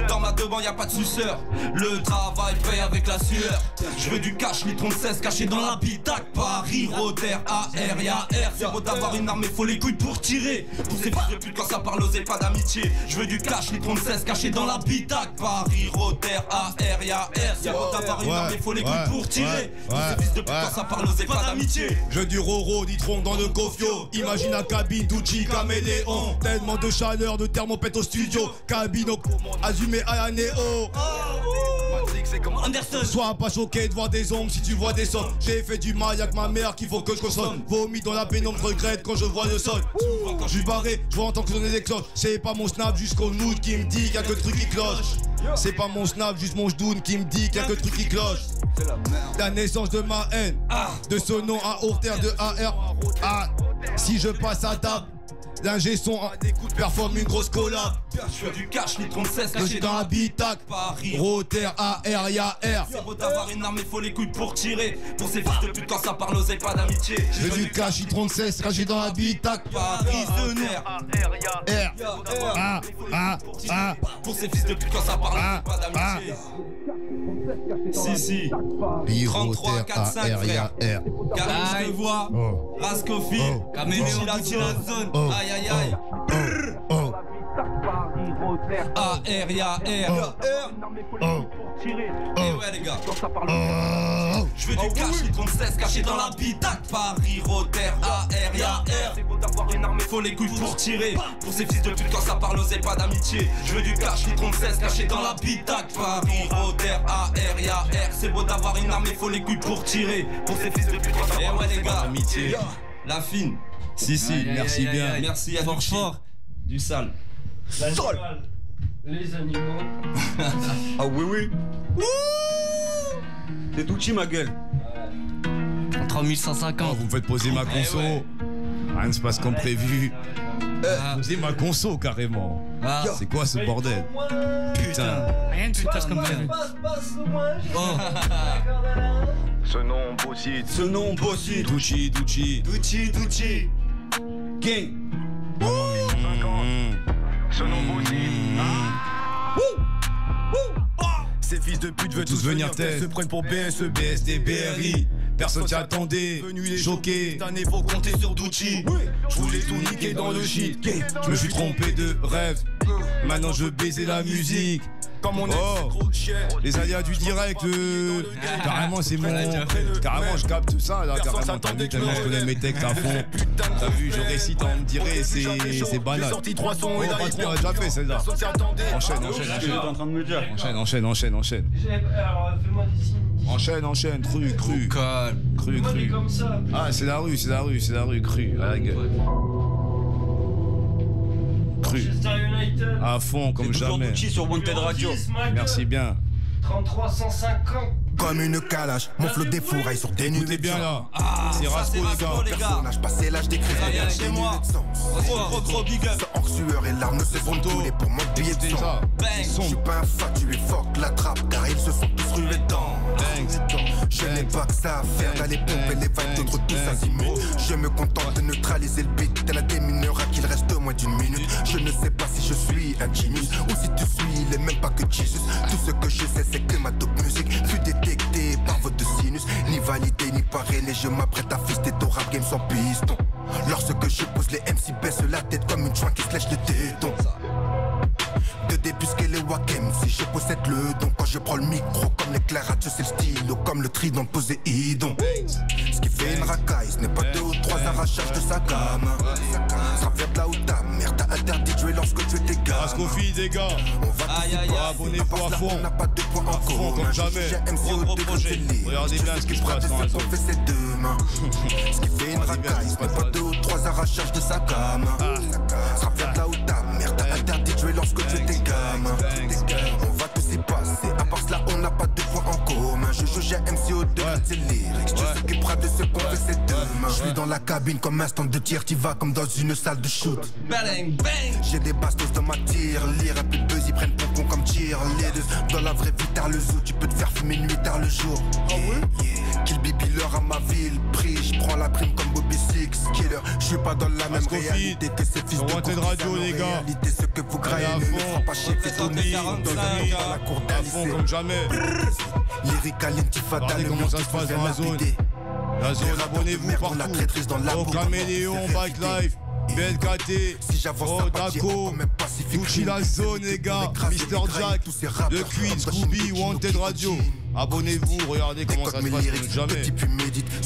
Dans ma devant y'a pas de suceur. Le travail paye avec la sueur. Je veux du cash, litron de 16 caché dans la bitac. Paris, Rotaire, AR, y'a R. C'est beau d'avoir une arme, mais faut les couilles pour tirer. Pour ces fils de pute, quand ça parle, osez pas d'amitié. Je veux du cash, litron de 16 caché dans la bitac. Paris, Rotaire, AR, y'a R. C'est beau d'avoir une arme, mais faut les couilles pour tirer. Pour ces fils de pute, quand ça parle, osez pas d'amitié. Je veux du Roro, nitron dans le cofio. Imagine la cabine, Gucci, Caméléon. Tellement de chaleur, de thermopète au studio. Cabine, assumé à la néo. Anderson. Sois pas choqué de voir des ombres si tu vois des sommes. J'ai fait du mal avec ma mère qu'il faut que je consomme. Vomis dans la pénombre, je regrette quand je vois le sol. Quand je suis barré, je vois en tant que sonner des cloches. C'est pas mon snap jusqu'au mood qui me dit qu'il y a que le truc qui cloche. C'est pas mon snap, juste mon jdoun qui me dit qu'il y a que le truc qui cloche. La naissance de ma haine, de ce nom à Orter de AR. Si je passe à table, l'ingé son performe une grosse collab. Je veux du cash, litron de 16 caché dans la bitac. Paris, Rotaire, AR, y'a R. C'est beau d'avoir une arme, mais faut les couilles pour tirer. Pour ces fils de pute, quand ça parle, osez pas d'amitié. Je veux du cash, litron de 16 caché dans la bitac. Paris, Rotaire, AR, pour ces fils de pute, quand ça parle, osez pas d'amitié. Si 33, 4, 5 frère. Karim, je te vois. Rascofi, Caméléon, la zone. Aïe aïe aïe. AR, y'a R. Et ouais les gars. Je veux du cash, litron de 16 caché dans la bitac. Paris, Rotaire, AR, y'a R. C'est beau d'avoir une arme, mais faut les couilles pour tirer. Pour ces fils de pute, quand ça parle, osez pas d'amitié. Je veux du cash, litron de 16 caché dans la bitac. Paris, Rotaire, AR, y'a R. C'est beau d'avoir une arme, mais faut les couilles pour tirer. Pour ces fils de pute, quand ça parle, ouais les gars. Amitié. La fine. Si, merci bien. Merci à fort. Du sale. Sol. Les animaux. Ah oui. C'est Ducci ma gueule. 3150. Vous me faites poser ma conso. Rien ne se passe comme prévu. Posez ma conso carrément. C'est quoi ce bordel? Putain. Rien ne se passe comme prévu. Ce nom Bossit. Ducci. Gang. Ce nom Ces fils de pute veulent tous venir tête. Se prennent pour BSE, BSD, BRI. Personne s'y attendait, choqué. Cette année faut compter sur Ducci. Je voulais tout niquer dans le shit. Je me suis trompé de rêve. Maintenant je veux baiser la musique. Comme on les aléas du direct, carrément c'est mon. Carrément je capte ça là, carrément entendu tellement je connais mes textes à fond. T'as vu, je récite, on me dirait c'est banal. Oh patron, on a déjà fait celle-là. Enchaîne. T'es en train de me dire. Enchaîne. Alors fais-moi des signes. Enchaîne, cru. Cru. Comme ça. Ah c'est la rue, cru. À la gueule. Manchester United. À fond comme jamais. Ducci sur Wanted Radio. Merci bien. 33 150. Comme une calage, mon flot défouraille sur des nuits. Écoutez bien là, c'est Rasco les gars. Personnage passé l'âge d'écrire. Rien chez moi. Gros big up. Hors sueur et larmes ne se font couler pour mon billet de sang. Je suis pas infatué, fuck la trappe, car ils se sont tous rués dedans. Je n'ai pas que ça à faire d'aller pomper les vibes d'autres tous azimuts. Je me contente de neutraliser le beat tel un démineur à qu'il reste moins d'une minute. Je ne sais pas si je suis un genius ou si tu suis les mêmes pas que Jesus. Tout ce que je sais c'est que ma dope musique fut détectée par votre sinus. Ni validée ni parrainé, je m'apprête à fister ton rap game sans piston. Lorsque je pose les MC baissent la tête comme une joint qui se lèche le téton. De débusquer les Wakem, si je possède le don. Quand je prends le micro comme l'éclair à Dieu c'est le stylo, comme le trident Poséidon. Ce qui fait une racaille, ce n'est pas 2 ou 3 arrachages de sa gamme. Ça vient de là où ta mère t'a interdit de jouer lorsque tu étais gamin. Ascofi les gars, on va abonnez-vous à fond. On n'a pas de points en commun, comme jamais. Gros projet. Regardez bien ce qui se passe dans la zone. On fait ses deux mains. Ce qui fait une racaille, ce n'est pas 2 ou 3 arrachages de sa gamme. Ça vient de là où ta mère t'a interdit de jouer lorsque tu étais gamin. On va tous y passer, à part cela on n'a pas de points en commun. Je joue j'ai MC au degré de ses lyrics. Je s'occupera de ce qu'on fait ses deux mains. Je suis dans la cabine comme un stand de tir, t'y vas comme dans une salle de shoot. J'ai des bastos dans ma tirelire, un peu de buzz, ils prennent pompon comme cheerleaders. Dans la vraie vie tard le zoo, tu peux te faire fumer nuit tard le jour. Kill Bibi l'heure à ma ville, pris, je prends la prime comme Bobby Six Killer. Je suis pas dans la même réalité que ces fils de Wanted Radio les gars. Réalité, ce que vous graillez ne me fera pas chier, fait tourner dans la cour d'un lycée. Comme jamais. Lyrical intifada, Regardez comment ça se passe dans la zone. La zone, abonnez-vous partout. La traîtrise dans la Au Caméléon, Bike Life, BLKT, Daco, Gucci la zone les gars, Mr Jack, The Queen, Scooby, Wanted Radio. Abonnez-vous, regardez comment ça se passe comme jamais.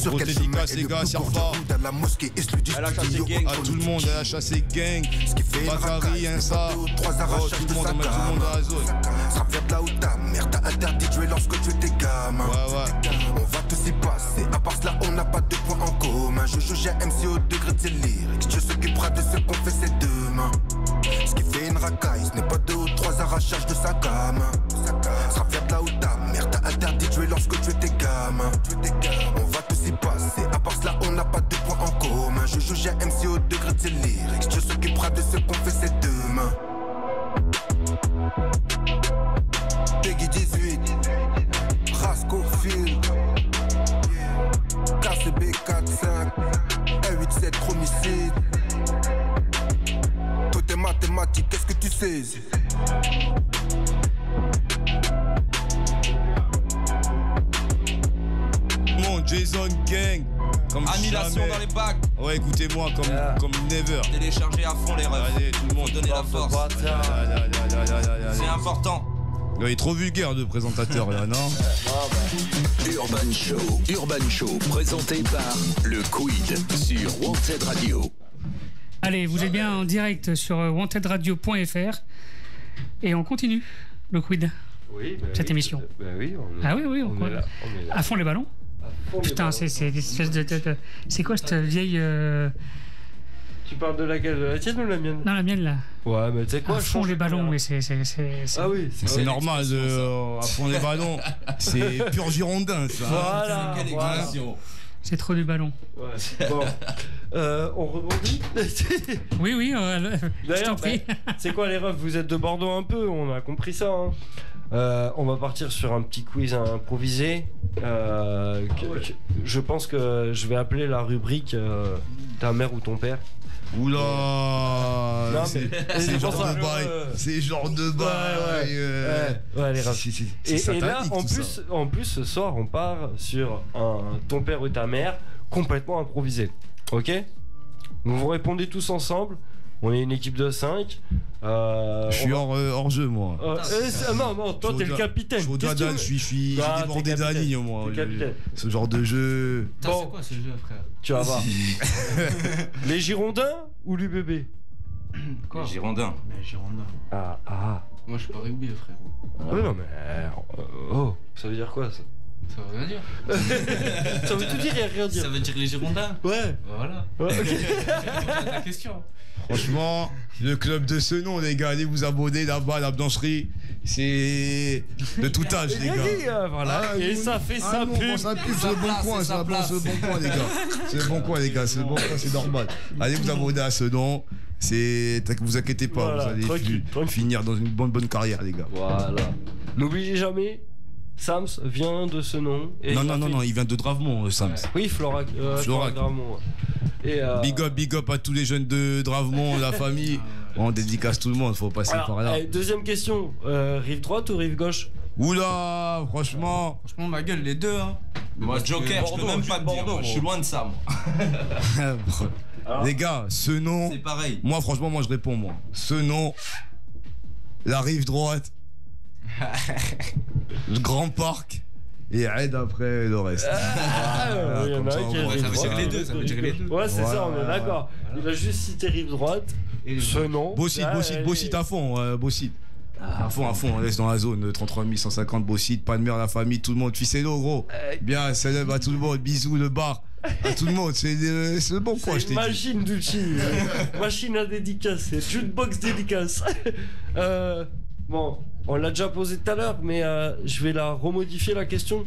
Gros dédicace les gars, Serfa. À tout le monde, à la chassé gang, Bakary, Insa. Oh, tout le monde, on met tout le monde dans la zone. Ça vient de là où ta mère t'a interdit de jouer lorsque tu étais gamin. On va tous y passer, à part cela on n'a pas de points en commun. Je joue j'ai MC au degré de ses lyrics. Je s'occupera de ce qu'on fait ses deux mains. Ce qui fait une racaille, ce n'est pas 2 ou 3 arrachages de sa gamme. Ça vient de là où ta mère t'a interdit de jouer lorsque tu étais gamin. On va tous y passer, à part cela on n'a pas de points en commun. Je joue j'ai MC au degré de ses lyrics. Je s'occupera de ce qu'on fait ses deux mains. Peggy 18, Rasco Field, KCB 45, 187 chromicide. Tout est mathématique, qu'est-ce que tu sais? Mon Jason Gang, comme Annihilation jamais. dans les bacs. Ouais, écoutez-moi comme never. Téléchargez à fond les refs. Allez, tout le monde. Donner la force. C'est important. Il est trop vulgaire de présentateur là, non? Urban Show, présenté par le Quid sur Wanted Radio. Allez, vous êtes bien en direct sur wantedradio.fr et on continue le Quid. Oui, cette émission. Oui, ah oui, on est là. À fond les ballons. Putain, c'est des espèces de. C'est quoi cette vieille. Tu parles de laquelle? De la tienne ou la mienne? Non, la mienne là. Ouais, mais tu sais quoi? À fond les ballons, mais c'est. Ah oui, c'est normal à fond les ballons. C'est pur girondin ça. Voilà. Quelle expression. C'est trop du ballon. Ouais. Bon. On rebondit. Oui, je t'en prie. C'est quoi les refs? Vous êtes de Bordeaux un peu, on a compris ça. Hein. On va partir sur un petit quiz improvisé. Je pense que je vais appeler la rubrique ta mère ou ton père. Oula, non, c'est genre de bail. C'est genre de bail. Ouais, les refs. Et là, en plus, ce soir, on part sur un ton père ou ta mère complètement improvisé. Ok? Vous répondez tous ensemble. On est une équipe de 5. Je suis hors jeu, moi. Non, toi, t'es le capitaine. Je suis débordé de la ligne, moi. Ce genre de jeu. Bon. C'est quoi ce jeu, frère? Tu vas voir. Les Girondins ou l'UBB? Quoi? Les Girondins. Mais Girondins. Ah. Moi, je suis pas rugby, frère. Ah, mais non, mais. Ça veut dire quoi, ça? Ça veut rien dire. Ça veut tout dire et rien dire. Ça veut dire les Girondins? Ouais. Voilà. Ouais, ok. La question. Franchement, le club de ce nom, les gars, allez vous abonner là-bas à la blancherie. C'est de tout âge, les gars. Voilà. Et ça fait sa pub. C'est le bon coin, c'est le bon coin, les gars. C'est le bon coin, les gars. C'est le bon coin, c'est normal. Allez vous abonner à ce nom. Vous inquiétez pas, voilà, vous allez finir dans une bonne carrière, les gars. Voilà. N'oubliez jamais. Sams vient de ce nom. Et non, il vient de Dravemont, Sams. Oui, Florac. Dravemont. Et big up à tous les jeunes de Dravemont, la famille. On dédicace tout le monde, faut passer par là. Deuxième question, rive droite ou rive gauche? Oula, franchement. Franchement, ma gueule, les deux. Hein. Moi, Joker, je peux même pas te dire. Moi, je suis loin de ça, moi. Les gars, ce nom. C'est pareil. Moi, franchement, moi, je réponds, moi. Ce nom. La rive droite. Le grand parc. Et aide après le reste. Il y en a un qui ça veut dire les deux, ça veut dire les deux. Ouais, c'est ça, on est d'accord. Il a juste cité rive droite. Ce nom. Bossit à fond, Bossit. À fond, on laisse dans la zone 33 150 Bossit, pas de merde, la famille, tout le monde, fils et l'eau, gros. Bien, salut à tout le monde, bisous, le bar. À tout le monde, c'est le bon coin, je t'ai dit. Machine d'outil. Machine à dédicacer. Jukebox dédicace. Bon, on l'a déjà posé tout à l'heure, mais je vais la remodifier la question.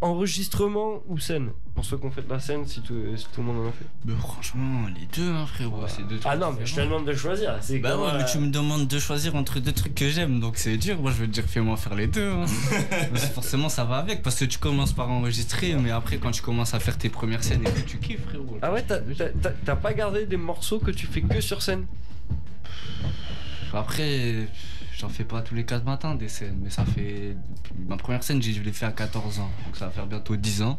Enregistrement ou scène? Pour ceux qui ont fait de la scène, si tout le monde en a fait. Mais franchement, les deux, hein, frérot. C'est deux trucs. Ah non, mais je te demande de choisir. Bah ouais, mais tu me demandes de choisir entre deux trucs que j'aime, donc c'est dur. Moi, je veux te dire, fais-moi faire les deux. Hein. Forcément, ça va avec, parce que tu commences par enregistrer, mais après, quand tu commences à faire tes premières scènes, et que tu kiffes, frérot. Ah ouais, t'as pas gardé des morceaux que tu fais que sur scène? Après, j'en fais pas tous les 4 matins des scènes, mais ça fait. Ma première scène, je l'ai fait à 14 ans, donc ça va faire bientôt 10 ans.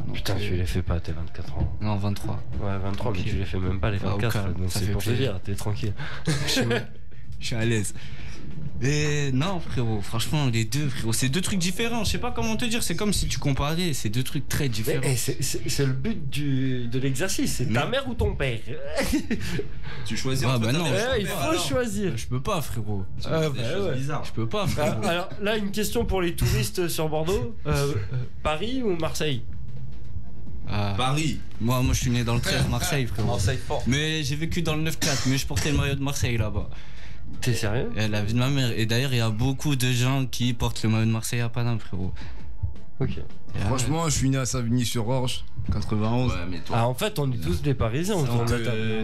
Donc, putain, tu les fais pas, t'es 24 ans. Non, 23. Ouais, 23, mais tu les fais même pas les 24, donc c'est pour te dire, t'es tranquille. Je suis à l'aise. Et non, frérot, franchement, les deux, frérot, c'est deux trucs différents. Je sais pas comment te dire, c'est comme si tu comparais, c'est deux trucs très différents. Mais, c'est le but de l'exercice, c'est ta mère ou ton père. Tu choisis. Ah bah non, il faut choisir. Je peux pas, frérot. Je peux pas, frérot. Alors là, une question pour les touristes sur Bordeaux. Paris ou Marseille? Paris. Moi, je suis né dans le 13 Marseille, frérot. Marseille fort. Mais j'ai vécu dans le 9-4, mais je portais le maillot de Marseille là-bas. T'es sérieux? La vie de ma mère. Et d'ailleurs, il y a beaucoup de gens qui portent le maillot de Marseille à Paname, frérot. Ok. Franchement, je suis né à Savigny-sur-Orge, 91. Ouais, mais toi. Ah, en fait, on est tous des Parisiens.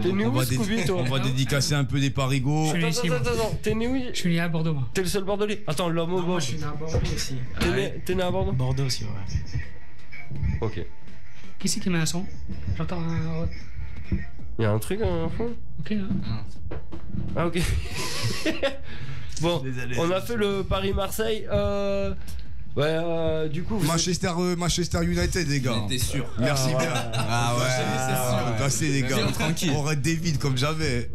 T'es né où, Scooby, toi? On va dédicacer un peu des Parigots. Attends, t'es né où? Je suis né à Bordeaux, moi. T'es le seul Bordelais? Attends, l'homme au Moi, je suis né à Bordeaux aussi. T'es né à Bordeaux? Bordeaux aussi, ouais. Ok. Qui c'est qui met un son? J'entends un. Il y a un truc en fond? Ok, hein. Ah, ok. Bon, on a fait le Paris-Marseille. Du coup. Manchester United, les gars. T'es sûr? Merci bien. Ah ouais, c'est sûr. Merci, les gars. Tranquille. On reste des vides comme jamais.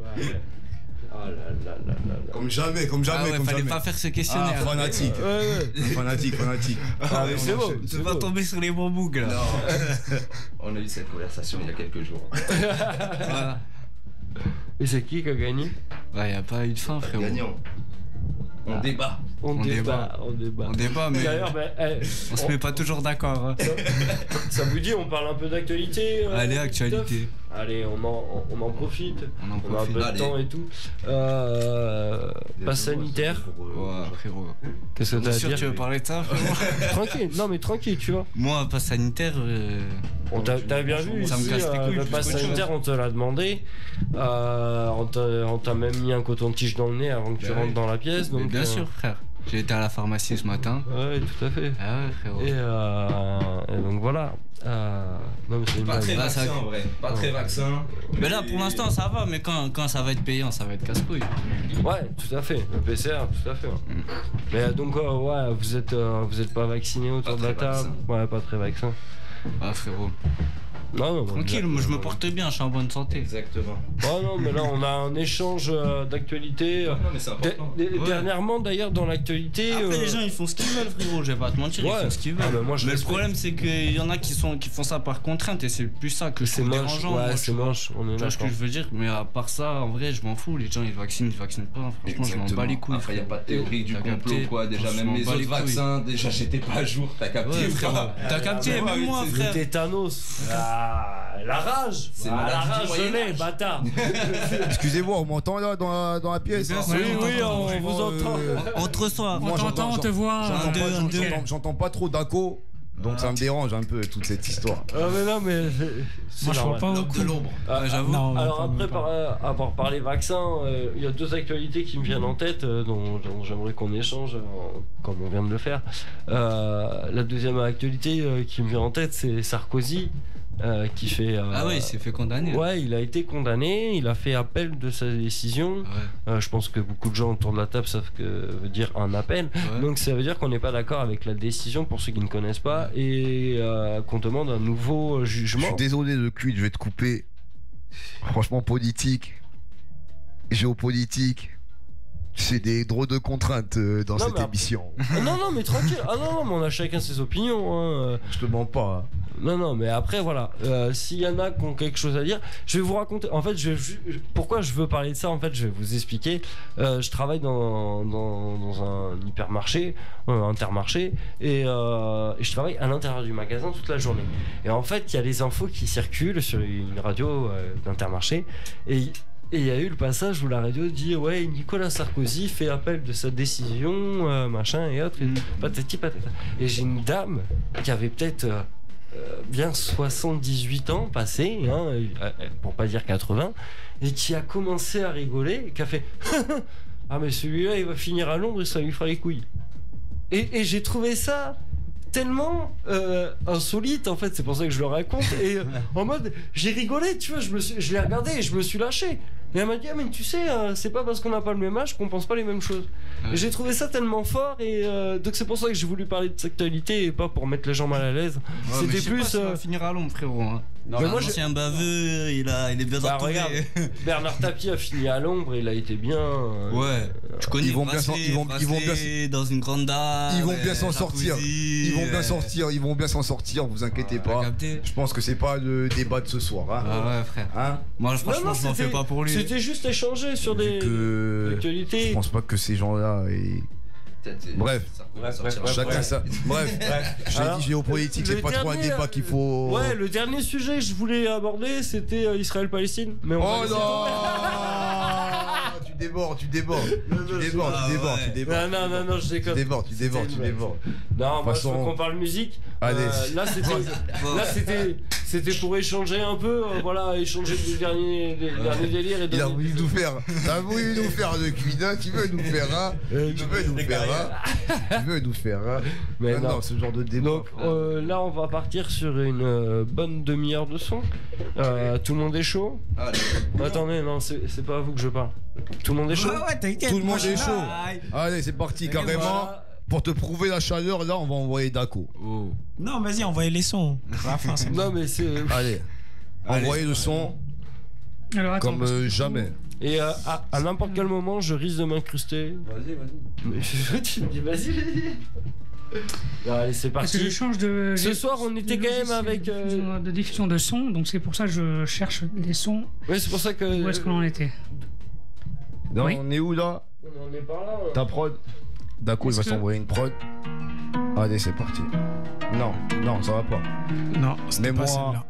Oh là là. Comme jamais. Fallait pas faire ce questionnaire. Ah, fanatique. Fanatique. Ah, mais c'est beau. Tu vas tomber sur les bons boucs là. Non. On a eu cette conversation il y a quelques jours. Voilà. Et c'est qui a gagné? Bah, y a pas eu de fin, frérot. Gagnant. On débat. On débat, mais d'ailleurs, on se met pas toujours d'accord. Hein. Ça vous dit, on parle un peu d'actualité? Allez, actualité. Allez, on en profite. On a un peu de temps et tout. Passe sanitaire. Ouais, frérot. Qu'est-ce que t'as à dire? Tu veux parler de ça, frérot? Tranquille, non mais tranquille, tu vois. Moi, passe sanitaire. T'as bien vu ça ici, me casse les couilles, le passe sanitaire, on te l'a demandé. On t'a même mis un coton-tige dans le nez avant que tu rentres dans la pièce. Donc, bien sûr, frère. J'ai été à la pharmacie ce matin. Ouais, tout à fait. Ah ouais, frérot. Et donc voilà. Non, mais c'est une pas très blague. vaccin en vrai. Pas très vaccin. Mais là, pour l'instant, ça va. Mais quand ça va être payant, ça va être casse-couille. Ouais, tout à fait. Le PCR, tout à fait. Mais donc, ouais, vous êtes pas vacciné autour de la table? Ouais, pas très vaccin. Ah, frérot. Non, tranquille, moi je me porte bien, je suis en bonne santé. Exactement. Oh non, mais là on a un échange d'actualité. Non, mais c'est important. Dernièrement d'ailleurs dans l'actualité. Après les gens ils font ce qu'ils veulent, frérot, je vais pas te mentir, ils font ce qu'ils veulent. Mais le problème c'est qu'il y en a qui font ça par contrainte et c'est plus ça que c'est dérangeant. Ouais, c'est moche, on est d'accord. Tu vois ce que je veux dire, mais à part ça, en vrai, je m'en fous, les gens ils vaccinent pas, franchement, je m'en bats les couilles. Après, y a pas de théorie du complot quoi, déjà même les autres vaccins, déjà j'étais pas à jour, t'as capté ou pas? T'as capté, même moi, frère. Le tétanos. La rage! C'est la maladie rage du Moyen-Âge. bâtard! Excusez-moi, on m'entend là dans la pièce? Oui, on vous entend. On te reçoit. On t'entend, on te voit. J'entends pas trop d'aco. Donc ça me dérange un peu toute cette histoire. Mais non, mais moi je vois pas de l'ombre. J'avoue. Alors après, avoir parlé vaccin, il y a deux actualités qui me viennent en tête dont j'aimerais qu'on échange, comme on vient de le faire. La deuxième actualité qui me vient en tête, c'est Sarkozy. qui fait. Ah ouais, il s'est fait condamner. Ouais, il a été condamné, il a fait appel de sa décision. Je pense que beaucoup de gens autour de la table savent que veut dire un appel. Donc ça veut dire qu'on n'est pas d'accord avec la décision pour ceux qui ne connaissent pas et qu'on demande un nouveau jugement. Je suis désolé de cuite, je vais te couper. Franchement, politique, géopolitique. C'est des drôles de contraintes dans cette émission. Non, mais tranquille. Ah non, mais on a chacun ses opinions. Hein. Je te mens pas. Hein. Non, mais après, voilà. S'il y en a qui ont quelque chose à dire, je vais vous raconter. En fait, pourquoi je veux parler de ça, en fait, je vais vous expliquer. Je travaille dans un hypermarché, Intermarché, et je travaille à l'intérieur du magasin toute la journée. Et en fait, il y a les infos qui circulent sur une radio d'Intermarché. Et il y a eu le passage où la radio dit ouais, Nicolas Sarkozy fait appel de sa décision, machin et autres, et patati patata. Et j'ai une dame qui avait peut-être bien 78 ans passés, hein, pour pas dire 80, et qui a commencé à rigoler, et qui a fait ah mais celui-là il va finir à Londres et ça lui fera les couilles. Et j'ai trouvé ça tellement insolite en fait, c'est pour ça que je le raconte, et en mode j'ai rigolé, tu vois, je l'ai regardé et je me suis lâché. Et elle m'a dit ah mais tu sais c'est pas parce qu'on n'a pas le même âge qu'on pense pas les mêmes choses. Et j'ai trouvé ça tellement fort, et donc c'est pour ça que j'ai voulu parler de sexualité et pas pour mettre les gens mal à l'aise. C'était plus ça va finir à Londres, frérot, hein. Non, mais moi j'ai un baveux, il est bien entouré. Regarde, Bernard Tapie a fini à l'ombre, il a été bien. Tu connais, ils vont bien dans une grande dame. Ils vont bien s'en sortir. Ils vont bien s'en sortir, vous inquiétez pas. Je pense que c'est pas le débat de ce soir. Hein. Ah ouais, frère. Hein, moi franchement, je m'en fais pas pour lui. C'était juste échanger sur des actualités. Je pense pas que ces gens-là. Bref, chacun ça. Bref, j'ai dit géopolitique, c'est pas trop un débat qu'il faut. Ouais, le dernier sujet que je voulais aborder, c'était Israël-Palestine. Mais oh non. Tu débordes. Non, je déconne. Tu débordes. Non, moi je veux qu'on parle musique. Allez. Là c'était pour échanger un peu, voilà, échanger des derniers délires. Il a voulu nous faire. Le cuida, tu veux nous faire, hein. Tu veux nous faire, hein. Mais non, ce genre de débat. Donc là, on va partir sur une bonne demi-heure de son. Tout le monde est chaud. Attendez, non, c'est pas à vous que je parle. Tout le monde est chaud. Ouais, t'inquiète. Tout le monde est chaud. Allez, c'est parti, carrément. Pour te prouver la chaleur, là, on va envoyer Daco. Oh. Non, vas-y, envoyez les sons. Non, mais c'est. Allez, envoyez le son. Alors, attends, comme jamais. Et à n'importe quel moment, je risque de m'incruster. Vas-y. Mais tu me dis, vas-y. Allez, c'est parti. Je change de. Ce soir, on était quand même avec. De diffusion de son, donc c'est pour ça que je cherche les sons. Ouais, c'est pour ça que. Où est-ce qu'on en était? Non, oui. On est où là? On en est par là. Ta prod. Daco, il va s'envoyer une prod. Allez, c'est parti. Non, ça va pas. Non, c'était pas celle-là.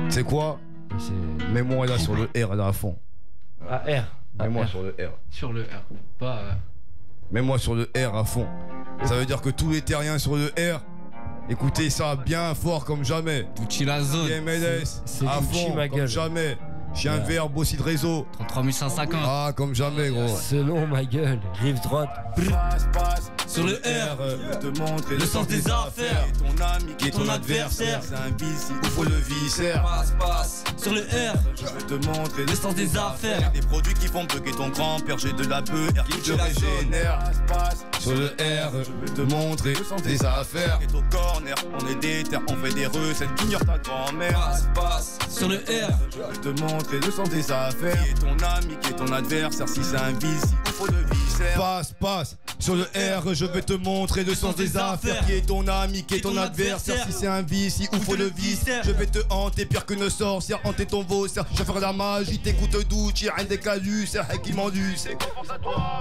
C'est quoi? Mets-moi là sur le R là à fond. Ah, R. Mets-moi sur le R. Sur le R. Pas. Mets-moi sur le R à fond. Ça veut dire que tous les terriens sur le R, écoutez ça bien fort comme jamais. Tucci la zone. MLS à fond comme jamais. Chien vert, Bossi de réseau. 33 150. Ah, comme jamais, gros. Selon ma gueule, rive droite. Sur le R, je te montrer le sens des affaires. Ton ami qui est ton adversaire. C'est un vice, il faut le viscère. Passe. Sur le R, je vais te montrer le sens des affaires. Des produits qui font bugger ton grand-père. J'ai de la beurre qui te régénère. Sur le R, je vais te montrer le sens des affaires. Et au corner, on est déter, on fait des recettes qu'ignore ta grand-mère. Passe. Sur le R, je vais te montrer le sens des affaires. Qui est ton ami, qui est ton adversaire. Si c'est un vice, il faut le viscère. Passe. Sur le R, je vais te montrer le sens des affaires. Qui est ton ami, qui est ton adversaire. Si c'est un vice, il faut le vice. Je vais te hanter pire qu'une sorcière. Hanter ton vaussaire, je vais faire la magie. T'écoutes Douchi, rien des calus, c'est qui m'enduit.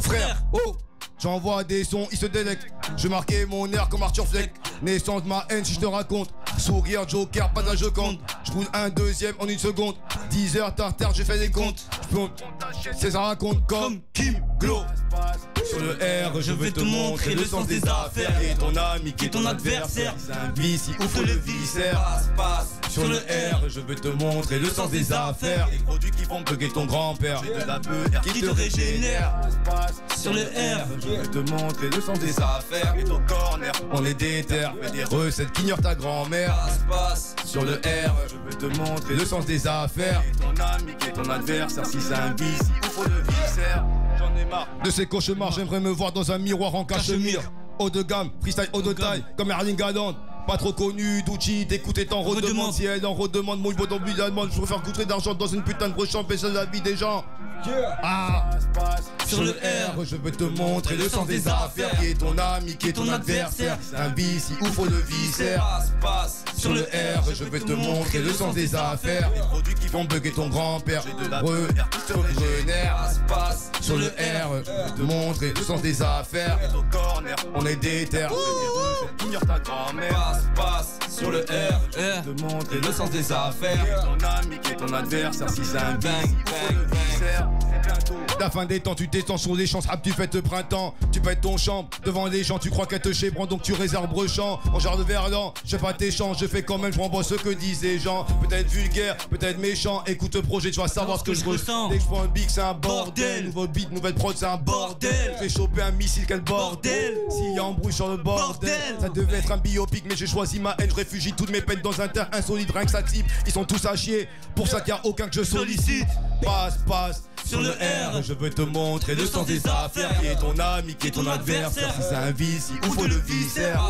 Frère, oh, j'envoie des sons, ils se délectent. Je marquais mon air comme Arthur Fleck. Naissance de ma haine si je te raconte. Sourire, joker, pas d'un je compte. Je roule un deuxième en une seconde. 10 heures tartare, j'ai fait des comptes. C'est ça raconte comme Kim Glow. Sur le R, je veux te montrer le sens des affaires. Qui est ton ami, qui est ton adversaire. C'est un vice, il ouvre le viscère. Sur le R, je veux te montrer le sens des affaires. Les produits qui font bugger ton grand-père. J'ai de la beurre qui te régénère. Sur le R, je veux te montrer le sens des affaires. Et ton corner, on est déter. Fais des recettes qu'ignorent ta grand-mère. Sur le R, je veux te montrer le sens des affaires. Et ton ami qui est ton adversaire. Si c'est un vice, il ouvre le viscère. J'en ai marre de ces cauchemars. J'aimerais me voir dans un miroir en cachemire. Haut de gamme, freestyle haut de taille, comme Erling Haaland. Pas trop connu, Ducci, t'écoutes en redemande. Si elle en redemande, mon beau dans je préfère goûter d'argent dans une putain de brochamp, baisser la vie des gens. Ah, sur le R, je veux te montrer le sens des affaires. Qui est ton ami, qui est ton adversaire. C'est un vice, il ouvre le viscère. Sur le R, je veux te montrer le sens des affaires. Les produits qui font bugger ton grand-père. J'ai de la beurre qui te régénère. Sur le R, je veux te montrer le sens des affaires. On est déter. Ignore ta grand-mère. Sur le R, je veux te montrer le sens des affaires. Ton ami qui est ton adversaire. Si c'est un vice, il ouvre le viscère. La fin des temps, tu t'étends sur les champs, rap tu fêtes le printemps. Tu pètes ton champ devant les gens, tu crois qu'elle te chébran, donc tu réserves champ. En genre de verlan, je fais pas tes chants, je fais quand même, je renvoie ce que disent les gens. Peut-être vulgaire, peut-être méchant, écoute le projet, tu vas savoir ce que je ressens. Dès que je prends un big, c'est un bordel. Nouveau beat, nouvelle prod, c'est un bordel. J'ai chopé un missile, quel bordel. S'il y a embrouille sur le bordel, ça devait être un biopic, mais j'ai choisi ma haine, je réfugie toutes mes peines dans un terre insolite, rien que ça type. Ils sont tous à chier, pour ça qu'il y a aucun que je sollicite. Passe. Sur le R, je veux te montrer le sens des affaires. Qui est ton ami, qui est ton adversaire. Si c'est un vice, il ouvre le viscère.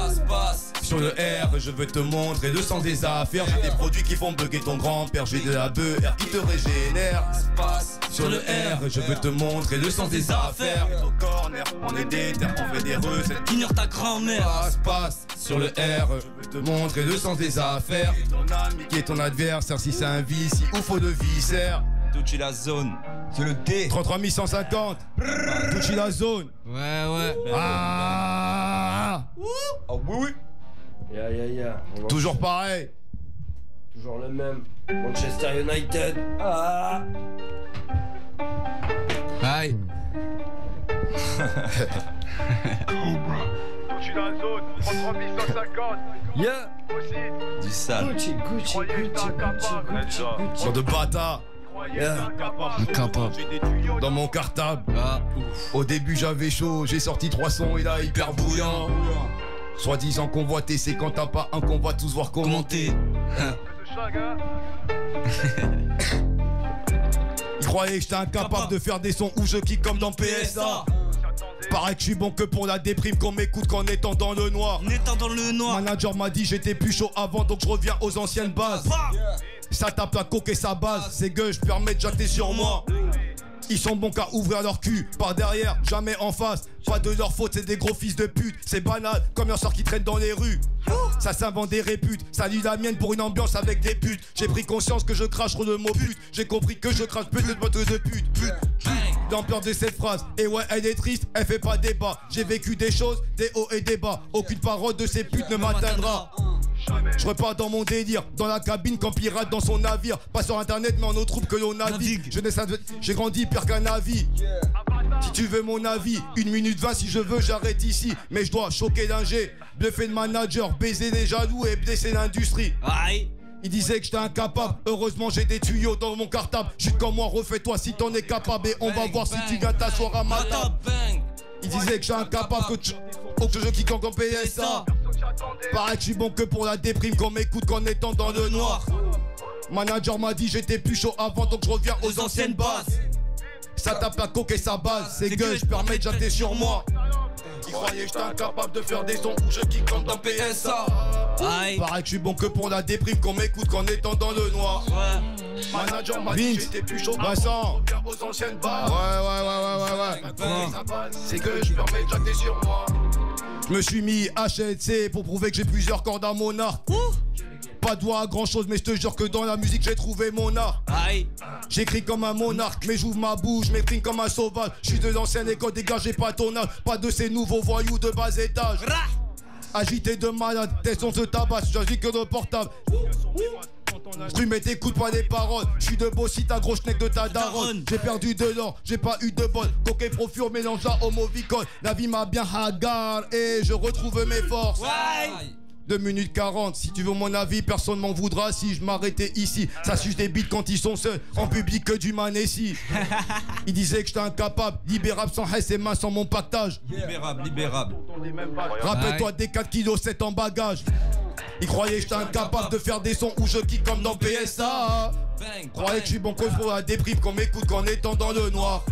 Sur le R, je veux te montrer le sens des affaires. J'ai des produits qui font bugger ton grand-père. J'ai de la beurre qui te régénère. Sur le R, je veux te montrer le sens des affaires. Au corner, on est déter, on fait des recettes qu'ignore ta grand-mère. Passe. Sur le R, je veux te montrer le sens des affaires. Qui est ton ami, qui est ton adversaire. Si c'est un vice, il ouvre le viscère. Tucci la zone. C'est le D. 33 150. Tucci la zone. Ouais. Ah. Oh oui. Ya. Toujours pareil. Toujours le même. Manchester United. Ah. Aïe. Tucci la zone. 33 150. Yeah. Du sale. Gucci. Sur de bâtard. Yeah. Incapable. Dans mon cartable. Au début j'avais chaud, j'ai sorti 3 sons et là hyper bouillant. Soi-disant convoité, c'est quand t'as pas un qu'on va tous voir commenter. Ils croyaient que j'étais incapable de faire des sons où je kick comme dans PSA. Paraît que je suis bon que pour la déprime, qu'on m'écoute qu'en étant dans le noir. Manager m'a dit j'étais plus chaud avant, donc je reviens aux anciennes bases. Ça tape la coke et sa base, c'est que je permets de jeter sur moi. Ils sont bons qu'à ouvrir leur cul, par derrière, jamais en face. Pas de leur faute, c'est des gros fils de pute. C'est banal, comme leur sort qui traîne dans les rues. Ça s'invente des réputes, salut la mienne pour une ambiance avec des putes. J'ai pris conscience que je crache le mot pute. J'ai compris que je crache peut-être votre de pute. L'ampleur de cette phrase, et ouais elle est triste, elle fait pas débat. J'ai vécu des choses, des hauts et des bas. Aucune parole de ces putes ne m'atteindra. Je repars dans mon délire, dans la cabine quand pirate dans son navire. Pas sur internet mais en eau troupe que l'on navigue. J'ai grandi pire qu'un navire. Si tu veux mon avis, 1 minute 20 si je veux j'arrête ici. Mais je dois choquer l'ingé, bluffer le manager, baiser les jaloux et blesser l'industrie. Il disait que j'étais incapable, heureusement j'ai des tuyaux dans mon cartable. Chute comme moi, refais-toi si t'en es capable. Et on va voir si tu viens t'asseoir à ma table. Il disait que j'étais incapable, que je kick en PSA. Pareil que je suis bon que pour la déprime, qu'on m'écoute qu'en étant dans le noir. Manager m'a dit j'étais plus chaud avant, donc je reviens aux anciennes bases. Ça tape la coke et sa base, c'est que je permets de jeter sur moi. Ils croyaient que j'étais incapable de faire des sons où je kick comme dans PSA. Pareil que je suis bon que pour la déprime, qu'on m'écoute qu'en étant dans le noir. Manager m'a dit j'étais plus chaud Vincent. Aux anciennes bases. Ouais. C'est que je permets de jeter sur moi. Je me suis mis HLC pour prouver que j'ai plusieurs cordes à mon arc. Pas de voix à grand chose, mais je te jure que dans la musique j'ai trouvé mon art. J'écris comme un monarque, mais j'ouvre ma bouche, m'exprime comme un sauvage. Je suis de l'ancienne école, dégagez pas ton âge. Pas de ces nouveaux voyous de bas étage. Agité de malade, tes sons se tabassent, j'agis que le portable. Strume et t'écoutes pas les paroles. J'suis de beau si t'as gros schneck de ta daronne. J'ai perdu de l'or, j'ai pas eu de bol. Coquet profure mélange à homovicole. La vie m'a bien hagar et je retrouve mes forces. 2 minutes 40, si tu veux mon avis, personne m'en voudra si je m'arrêtais ici. Ça suce des bites quand ils sont seuls, en public que du manessi. Il disait que j'étais incapable, libérable sans haisse et main sans mon pactage. Libérable. Rappelle-toi des 4 kg 7 en bagage. Il croyait que j'étais incapable de faire des sons où je kick comme dans PSA. Croyait que je suis bon cause pour la déprime qu'on m'écoute qu'en étant dans le noir.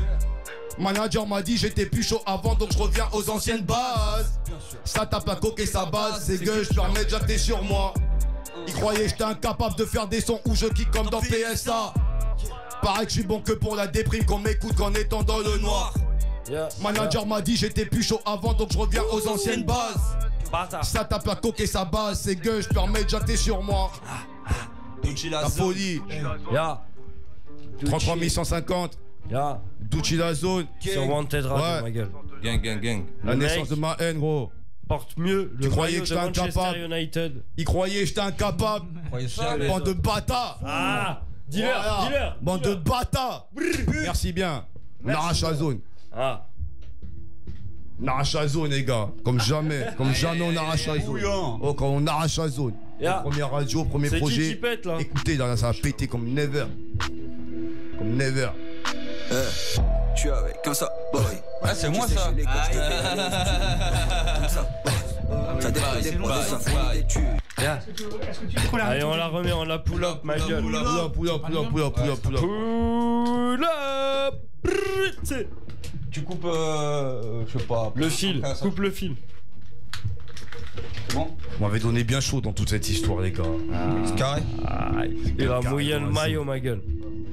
Manager m'a dit j'étais plus chaud avant donc je reviens aux anciennes bases. Ça tape la coque et sa base, c'est que je permets de jacter sur moi. Il croyait que j'étais incapable de faire des sons où je kick comme dans PSA. Pareil que je suis bon que pour la déprime qu'on m'écoute qu'en étant dans le noir. Manager m'a dit j'étais plus chaud avant donc je reviens aux anciennes bases. Ça tape la coque et sa base, c'est que je permets de jacter sur moi. La folie. 33 150. Ducci la zone. Sur Wanted Radio, ma gueule. Gang. La naissance de ma haine, gros. Porte mieux le tu croyais que j'étais Manchester incapable. United. Il croyait que j'étais incapable. Bande de bâtards. Dis-leur. Bande de bâtards. Merci bien. On arrache la zone. On arrache la zone, les gars. Comme jamais on arrache la zone. Oh, quand on arrache la zone. Première radio, premier projet. Qui pète, là. Écoutez, là, ça a pété comme never. Comme never. Je suis avec un ça boy. Ah, c'est moi ça. Ça défend des points de sa famille. Allez, on la remet, on la pull up, ma gueule. Pull up. Tu coupes, je sais pas. Le fil, coupe le fil. C'est bon? On m'avait donné bien chaud dans toute cette histoire, les gars. C'est carré. Il va mouiller le maillot, ma gueule.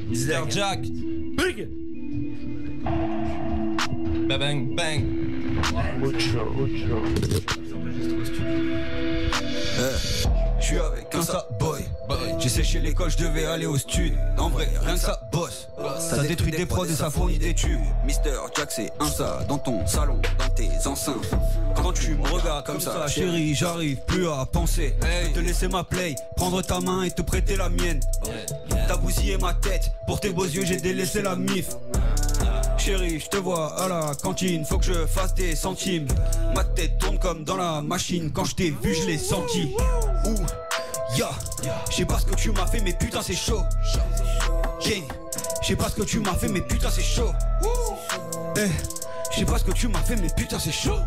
Mr. Jack. Big. Bang bang. Je suis avec un ça boy. J'ai séché l'école, je devais aller au stud. En vrai, rien que ça bosse. Ça détruit des prods et ça fournit des tubes. Mr. Jack, c'est un ça dans ton salon, dans tes enceintes. Quand tu me regardes comme ça, chérie, j'arrive plus à penser. Te laisser ma play, prendre ta main et te prêter la mienne. T'as bousillé ma tête, pour tes beaux yeux, j'ai délaissé la mif. Chérie, je te vois à la cantine, faut que je fasse des centimes. Ma tête tourne comme dans la machine, quand je t'ai vu, je l'ai senti. Ouh, ya, je sais pas ce que tu m'as fait, mais putain, c'est chaud. Gang, je sais pas ce que tu m'as fait, mais putain, c'est chaud. Je sais pas ce que tu m'as fait, mais putain, c'est chaud.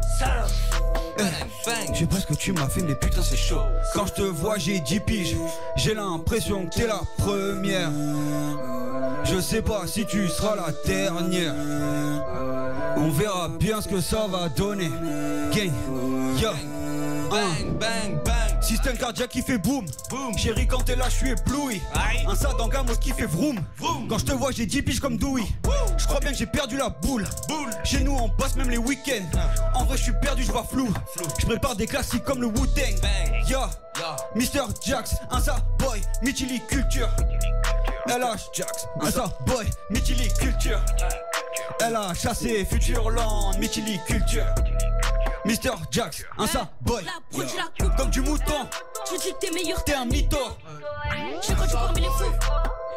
Je sais pas ce que tu m'as fait, mais putain, c'est chaud. Quand je te vois, j'ai 10 piges. J'ai l'impression que t'es la première. Je sais pas si tu seras la dernière. On verra bien ce que ça va donner. Gang, ya. Bang, bang, bang. Système cardiaque qui fait boom. Chérie, quand t'es là, je suis ébloui. Un ça dans Gamos qui fait vroom. Quand je te vois, j'ai 10 piges comme Dewey. Je crois bien que j'ai perdu la boule. Chez nous, on passe même les week-ends. En vrai, je suis perdu, je vois flou. Je prépare des classiques comme le Wu-Tang. Ya, Mr. Jax, un ça boy, Mitchili Culture. LH Jax, un ça boy, Mitchili Culture. LH chassé, Futureland, Mitchili Culture. Mr. Jax, un ça boy. Comme du mouton. Je dis que t'es meilleur. T'es un mytho. Je sais quand tu parmi les fous.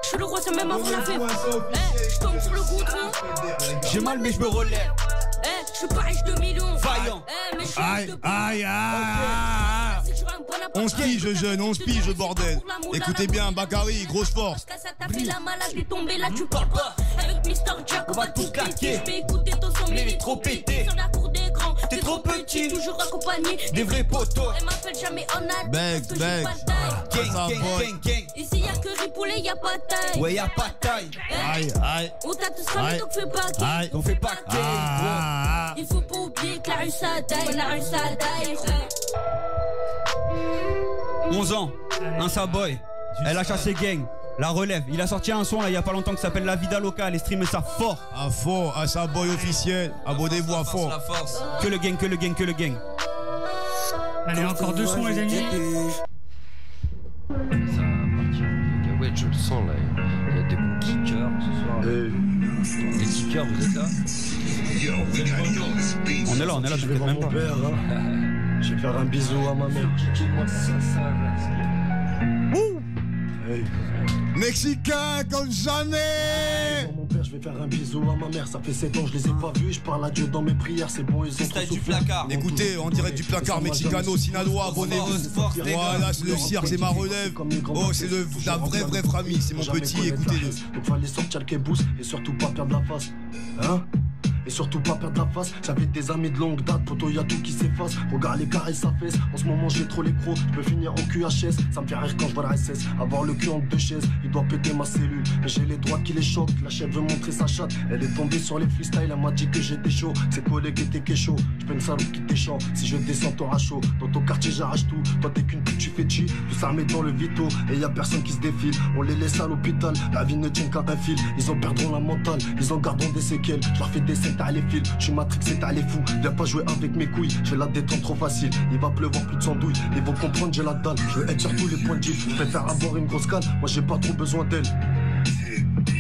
Je suis le roi, c'est même avant la fête. Je tombe sur le goudron. J'ai mal mais je me relève. Je suis pas riche de millions. Vaillant. Mais je suis Aïe, aïe, aïe. 11 piges, jeune, 11 piges, bordel. Écoutez bien, Bakary, grosse force. T'as fait la malade, t'es tombé là, tu parles pas. Avec Mr. Jack, on va tout claquer. Je vais écouter ton son, mais il est trop pété. Sur la cour des grands, t'es trop petit. Toujours accompagné des vrais potos. Elle m'appelle jamais en ad. Bang, bang. Gang. Ici y'a que ripoulet, y'a pas de taille. Ouais, y'a pas de taille. Aïe, aïe. On t'a tous ramé, donc fais pas gay. Aïe. On fait pas gay. Il faut pas oublier que la rue ça daille. La rue ça daille. 11 ans, un saboy, elle a chassé gang, la relève. Il a sorti un son là il y a pas longtemps qui s'appelle La Vida Locale et streamer ça fort. À fond, à sa boy officiel, abonnez-vous à fond. Que le gang, que le gang, que le gang. Allez, encore 2 sons les amis. Ça va partir. Ouais, je le sens là. Il y a des bons kickers ce soir. Les kickers, vous êtes là? On est là, Je vais voir mon père. Je vais faire un bisou à ma mère. Mexicain comme jamais. Mon père, je vais faire un bisou à ma mère. Ça fait 7 ans, je les ai pas vus. Je parle à Dieu dans mes prières. C'est bon, ils ont trop du placard. Écoutez, en direct du placard, Mexicano, Sinaloa, abonnez-vous. Voilà, c'est le cirque, c'est ma relève. Oh, c'est la vraie famille, c'est mon petit, écoutez-le. Donc fallait sortir le kebous et surtout pas perdre la face. Hein? Et surtout pas perdre la face. J'avais des amis de longue date, poto y'a tout qui s'efface. Regarde les carrés ça fesse. En ce moment j'ai trop les crocs. Je peux finir au QHS. Ça me fait rire quand je vois la SS. Avoir le cul entre deux chaises. Il doit péter ma cellule. Mais j'ai les droits qui les choquent. La chef veut montrer sa chatte. Elle est tombée sur les freestyles. Elle m'a dit que j'étais chaud. Ses collègues étaient kéchos. Je peux une salope qui t'échant. Si je descends t'auras chaud. Dans ton quartier j'arrache tout. Toi t'es qu'une pute, tu fais chi. Tout ça met dans le vito. Et y'a personne qui se défile. On les laisse à l'hôpital. La vie ne tient qu'à un fil. Ils en perdront la mentale. Ils en garderont des séquelles. Je leur fais des scènes à les fils. Matrix c'est allé fou, viens pas jouer avec mes couilles. Je vais la détendre trop facile, il va pleuvoir plus de sandouilles. Ils vont comprendre j'ai la dalle, je veux être sur tous les points de vue. Je préfère avoir une grosse canne, moi j'ai pas trop besoin d'elle.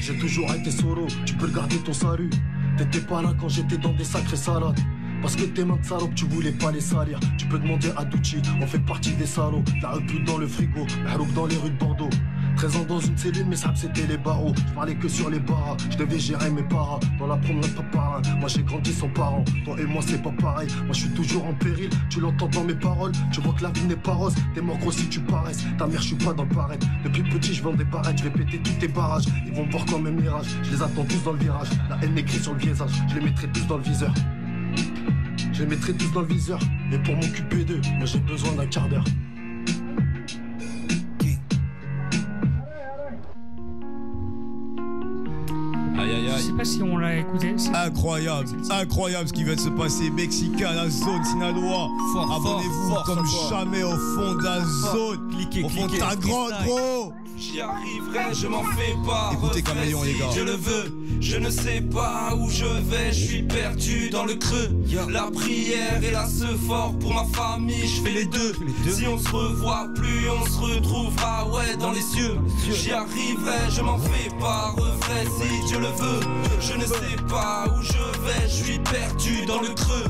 J'ai toujours été solo, tu peux le garder ton salut. T'étais pas là quand j'étais dans des sacrées salades. Parce que tes mains de salope, tu voulais pas les salir. Tu peux demander à Ducci, on fait partie des salauds. La repute dans le frigo, Marouk dans les rues de Bordeaux. 13 ans dans une cellule, mais ça c'était les barreaux. Je parlais que sur les barras, je devais gérer mes paras. Dans la promenade pas parrain, moi j'ai grandi sans parents. Toi et moi c'est pas pareil, moi je suis toujours en péril. Tu l'entends dans mes paroles, tu vois que la vie n'est pas rose. T'es mort gros si tu paraisses, ta mère je suis pas dans le paraître. Depuis petit je vends des barrettes, je vais péter tous tes barrages. Ils vont me voir comme un mirage, je les attends tous dans le virage. La haine écrite sur le visage, je les mettrai tous dans le viseur. Je les mettrai tous dans le viseur. Mais pour m'occuper d'eux, moi j'ai besoin d'un quart d'heure. Je sais pas si on l'a écouté. Incroyable, incroyable ce qui vient de se passer. Mexicain, la zone, Sinaloa. Abonnez-vous comme jamais au fond de la zone. Au fond de ta grande, gros. J'y arriverai, je m'en fais pas. Écoutez Caméléon les gars. Je le veux, je ne sais pas où je vais, je suis perdu dans le creux. La prière et la ce fort pour ma famille, je fais les deux. Si on se revoit plus, on se retrouvera, ouais, dans les cieux. J'y arriverai, je m'en fais pas, refrais si Dieu le veut. Je ne sais pas où je vais, je suis perdu dans le creux.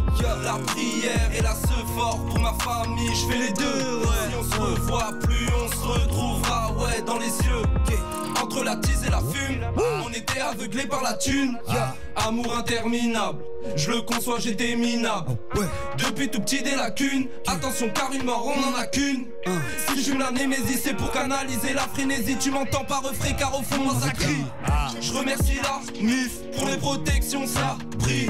La prière et la ce fort pour ma famille, je fais les deux. Si on se revoit plus, on se retrouvera, ouais, dans les yeux. Entre la tise et la fume, on était aveuglés par la thune. Amour interminable, je le conçois, j'étais minable. Depuis tout petit des lacunes, attention car une mort on en a qu'une. Si je fume la némésie c'est pour canaliser la frénésie. Tu m'entends pas refrain car au fond moi ça crie. Je remercie la MIF pour les protections, ça brille.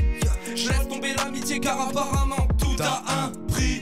Je laisse tomber l'amitié car apparemment tout a un prix.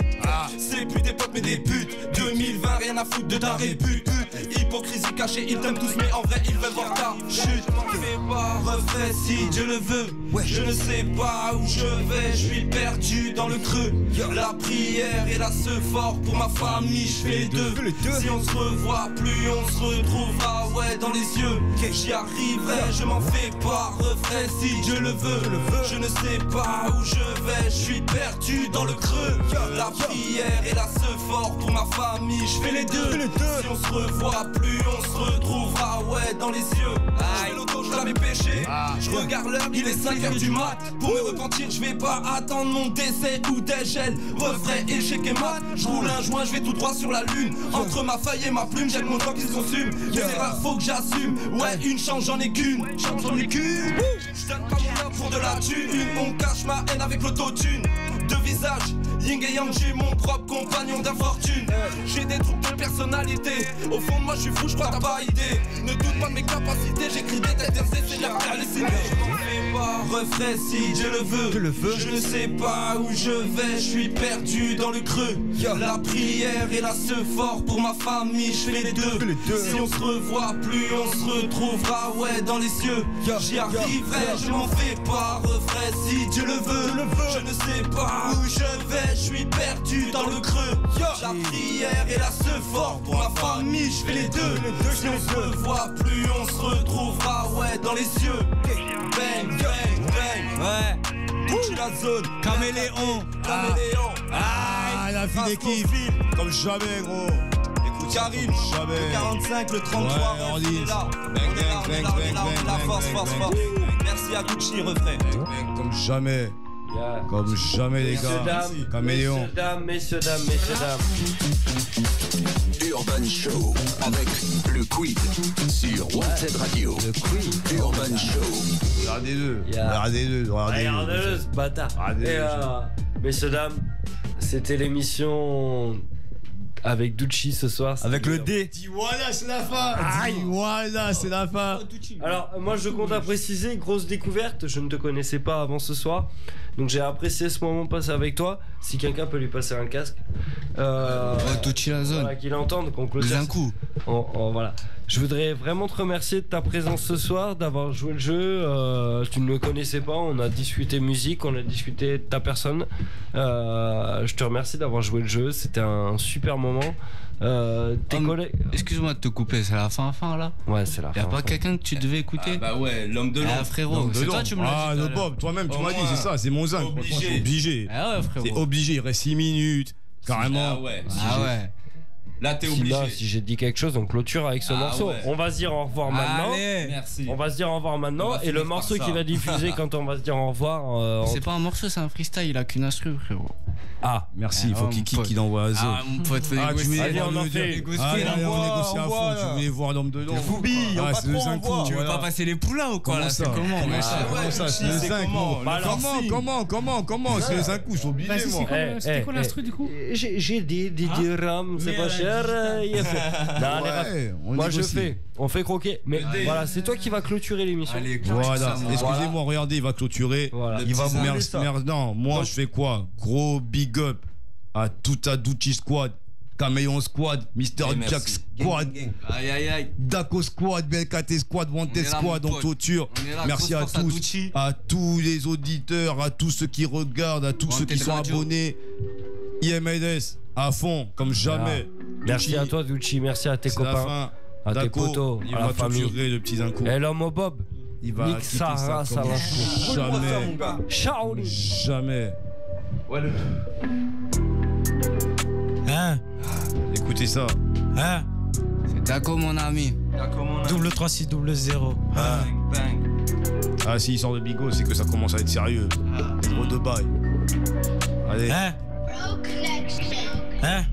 C'est plus des potes mais des putes. 2020 rien à foutre de ta répute. Hypocrisie cachée, ils t'aiment tous mais en vrai ils veulent voir ta chute. Je m'en fais pas, refrais si Dieu le veut. Je ne sais pas où je vais, je suis perdu dans le creux. La prière et la ce fort pour ma famille, je fais les deux. Si on se revoit plus, on se retrouvera, ouais, dans les yeux. J'y arriverai, je m'en fais pas, refrais si Dieu le veut. Je ne sais pas où je vais, je suis perdu dans le creux. La prière et la ce fort pour ma famille, je fais les deux. Si on se revoit plus, on se retrouvera, ouais, dans les yeux. Je fais l'auto, je l'avais pêché. Je regarde l'heure, il est 5h du mat. Pour me repentir, je vais pas attendre mon décès ou des gels. Refrais, échec et mat. Je roule un joint, je vais tout droit sur la lune. Entre ma feuille et ma plume, j'aime mon temps qui se consume. Mes erreurs, faut que j'assume. Ouais, une chance, j'en ai qu'une. J'en ai qu'une. Je donne pas mon œuvre pour de la thune. On cache ma haine avec l'autotune. Deux visages, Ying et Yang, j'ai mon propre compagnon d'infortune. J'ai des troubles de personnalité. Au fond de moi, je suis fou, je crois t'as pas idée. Ne doute pas de mes capacités, j'écris des têtes c'est la halluciné. Je m'en fais pas, refrais si Dieu le veut. Je ne sais pas où je vais, je suis perdu dans le creux. La prière et la ce fort pour ma famille, je fais les deux. Si on se revoit plus, on se retrouvera, ouais, dans les cieux. J'y arriverai, je m'en fais pas, refrais si Dieu le veut. Je ne sais pas où je vais, je suis perdu dans le creux. La prière et la ce fort pour ma famille, je fais les deux. Si on se revoit plus, on se retrouvera, ouais, dans les cieux. Bang, bang, bang. Ouais. Gucci la zone. Caméléon. Ah, la vie d'équipe. Comme jamais, gros. Écoute, Karim. Le 45, le 33. Ouais, on est là. On est là, force. Merci à Gucci, refrain. Comme jamais. Comme jamais les gars. Caméléon. Messieurs, dames. Urban Show avec le Quid sur Wanted Radio. Le Quid. Urban Show. Regardez-le. Regardez-le, ce bâtard. Messieurs, dames, c'était l'émission avec Ducci ce soir. Avec le D. Dis voilà, c'est la fin. Alors, moi, je compte à préciser, grosse découverte. Je ne te connaissais pas avant ce soir. Donc, j'ai apprécié ce moment passé avec toi. Si quelqu'un peut lui passer un casque. Ducci la zone. Voilà, qu'il entende, qu'on clôture. Un coup. Voilà. Je voudrais vraiment te remercier de ta présence ce soir, d'avoir joué le jeu. Tu ne me connaissais pas, on a discuté musique, on a discuté de ta personne. Je te remercie d'avoir joué le jeu, c'était un super moment. Tes collègues. Excuse-moi de te couper, c'est la fin là. Ouais, c'est la fin. Y'a pas quelqu'un que tu devais écouter? Bah ouais, l'homme de l'ombre. Ah frérot, c'est toi tu me l'as dit. Le Bob, toi-même tu m'as dit, c'est ça, c'est mon zinc. Obligé. Ah ouais frérot. C'est obligé, il reste 6 minutes. Carrément. Ah ouais. Là t'es obligé. Si j'ai dit quelque chose, on clôture avec ce morceau. Ouais. On va se dire au revoir maintenant. Merci. On va se dire au revoir maintenant. Et le morceau qui va diffuser quand on va se dire au revoir. C'est pas un morceau, c'est un freestyle, il a qu'une instru frérot. Ah, merci, il faut qu'il envoie à Zo. Ah, mon pote, faut négocier. Allez, on en fait. On négocie à fond, tu voulais voir l'homme de l'ombre. Foubi, c'est le 5 coups. Tu veux pas passer les poulins ou quoi là? C'est comment? Comment ça, c'est le 5 Comment c'est le 5 coups, je suis obligé moi. C'était quoi l'instru du coup? J'ai dit dirhams, c'est pas cher. Moi je fais, on fait croquer. Mais voilà, c'est toi qui vas clôturer l'émission. Voilà, excusez-moi, regardez, il va clôturer. Il va mourir ça. Non, moi je fais quoi? Gros big up à toute ta Ducci Squad, Caméléon Squad, Mr. Jack Squad, Aïe. Daco Squad, BLKT Squad, Wanted Squad, on clôture. Merci à tous les auditeurs, à tous ceux qui regardent, à tous ceux qui sont abonnés. IMLS à fond, comme jamais. Merci à toi Ducci, merci à tes copains, à tes potos, à la famille. Le petit Zinco. Et l'homme au Bob. Il va Nique sa race à jamais. Shaolin. Jamais. Ouais, le Hein? Écoutez ça. Hein? C'est Daco mon ami. Double 3600. Ah, s'il sort de Bigot, c'est que ça commence à être sérieux. Gros de bail. Allez. Hein? Hein?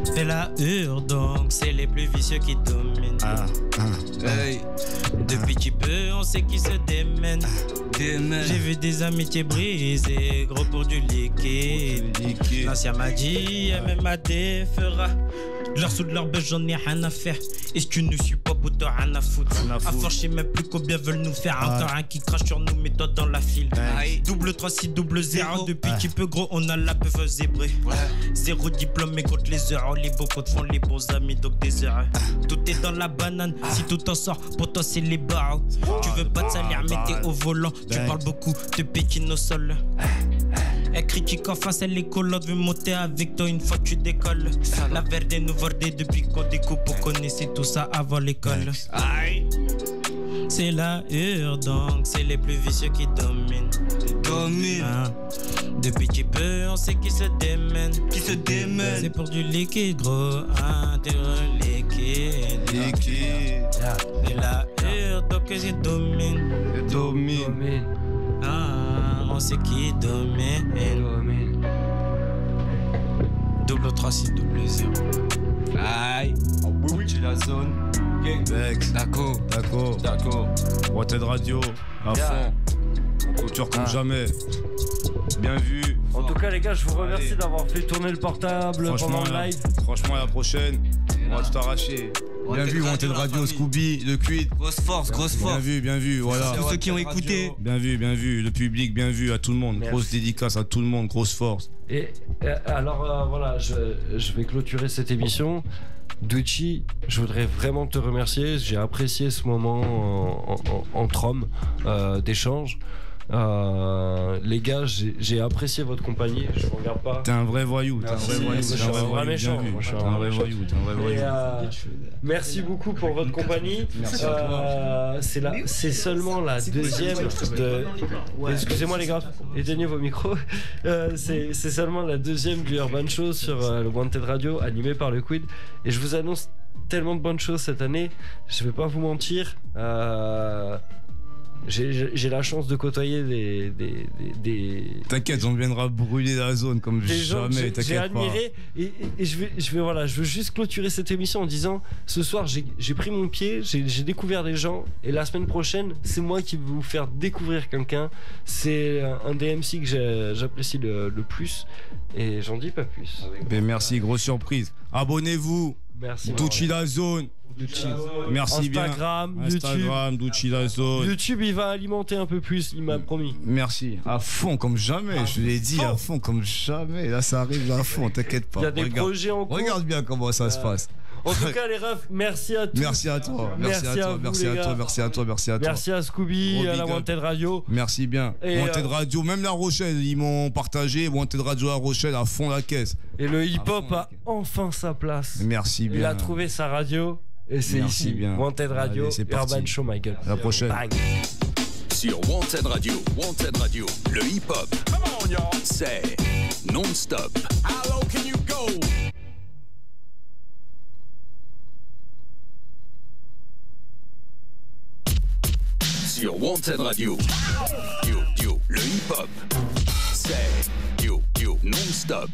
C'est la donc c'est les plus vicieux qui dominent. Hey. Depuis petit peu, on sait qui se démène. J'ai vu des amitiés brisées, gros pour du liquide. L'ancien m'a dit, MMAD fera. Leur sous de leur buzz, j'en ai rien à faire. Et si tu ne suis pas, pour toi, rien à foutre. À force, je sais même plus combien veulent nous faire. Encore un qui crache sur nous, mets-toi dans la file. Double 3600. Depuis petit peu gros, on a la peuf zébrée. Zéro diplôme, mais contre les heures. Les beaux potes font les bons amis, donc des heures. Tout est dans la banane, si tout en sort, pour toi, c'est les barres. Tu veux pas de salaire, mais t'es au volant. Tu parles beaucoup, te pékine au sol. Elle critique en face, elle est collante, veut monter avec toi une fois que tu décolles. La verde nous vordait depuis qu'on découpe, on connaissait tout ça avant l'école. C'est la donc c'est les plus vicieux qui dominent. Depuis petit peu, on sait qui se démène. C'est pour du liquide, gros, du liquide. C'est la donc c'est domine. On sait qui domine. Double 3600. Aïe. J'ai la zone. D'accord. Wanted Radio, à fond. On clôture comme jamais. Bien vu. En tout cas, les gars, je vous remercie d'avoir fait tourner le portable pendant le live. Franchement, à la prochaine, on va tout arracher. Bien vu, Wanted Radio, Scooby, le Quid. Grosse force. Bien vu, voilà. Tous ceux qui ont écouté. Bien vu, le public, bien vu, à tout le monde. Merci. Grosse dédicace à tout le monde, grosse force. Et alors, voilà, je vais clôturer cette émission. Ducci, je voudrais vraiment te remercier. J'ai apprécié ce moment entre hommes d'échange. Les gars, j'ai apprécié votre compagnie. Je vous regarde pas. T'es un vrai voyou. Je suis un vrai méchant. Merci beaucoup pour votre compagnie. C'est seulement la deuxième de. Excusez-moi les gars, éteignez vos micros. C'est seulement la deuxième du Urban Show sur le Wanted Radio, animé par le Quid. Et je vous annonce tellement de bonnes choses cette année. Je vais pas vous mentir. j'ai la chance de côtoyer des T'inquiète, on viendra brûler la zone comme jamais, j'ai admiré et je veux juste clôturer cette émission en disant ce soir j'ai pris mon pied, j'ai découvert des gens et la semaine prochaine c'est moi qui vais vous faire découvrir quelqu'un. C'est un des MC que j'apprécie le plus et j'en dis pas plus. Ben merci, grosse surprise. Abonnez-vous. Merci. Ducci la zone. Merci Instagram, bien. Instagram, Ducci la zone. YouTube, il va alimenter un peu plus, il m'a promis. Merci. À fond comme jamais, je l'ai dit, à fond comme jamais. Là, ça arrive à fond, t'inquiète pas. Il y a des projets en cours. Regarde bien comment ça se passe. En tout cas, les refs, merci à tous. Merci à toi. Merci à toi. Merci à toi. Merci à toi. Merci à toi. Merci à Scooby, à la Wanted Radio. Merci bien. Wanted Radio, même La Rochelle, ils m'ont partagé. Wanted Radio La Rochelle à fond la caisse. Et le hip-hop a enfin sa place. Merci bien. Il a trouvé sa radio. Et c'est ici. Bien. Wanted Radio, allez, Urban Show, my gueule. À la prochaine. Bang. Sur Wanted Radio, le hip-hop, c'est non-stop. How low can you go? Sur Wanted Radio, le hip-hop, c'est non-stop.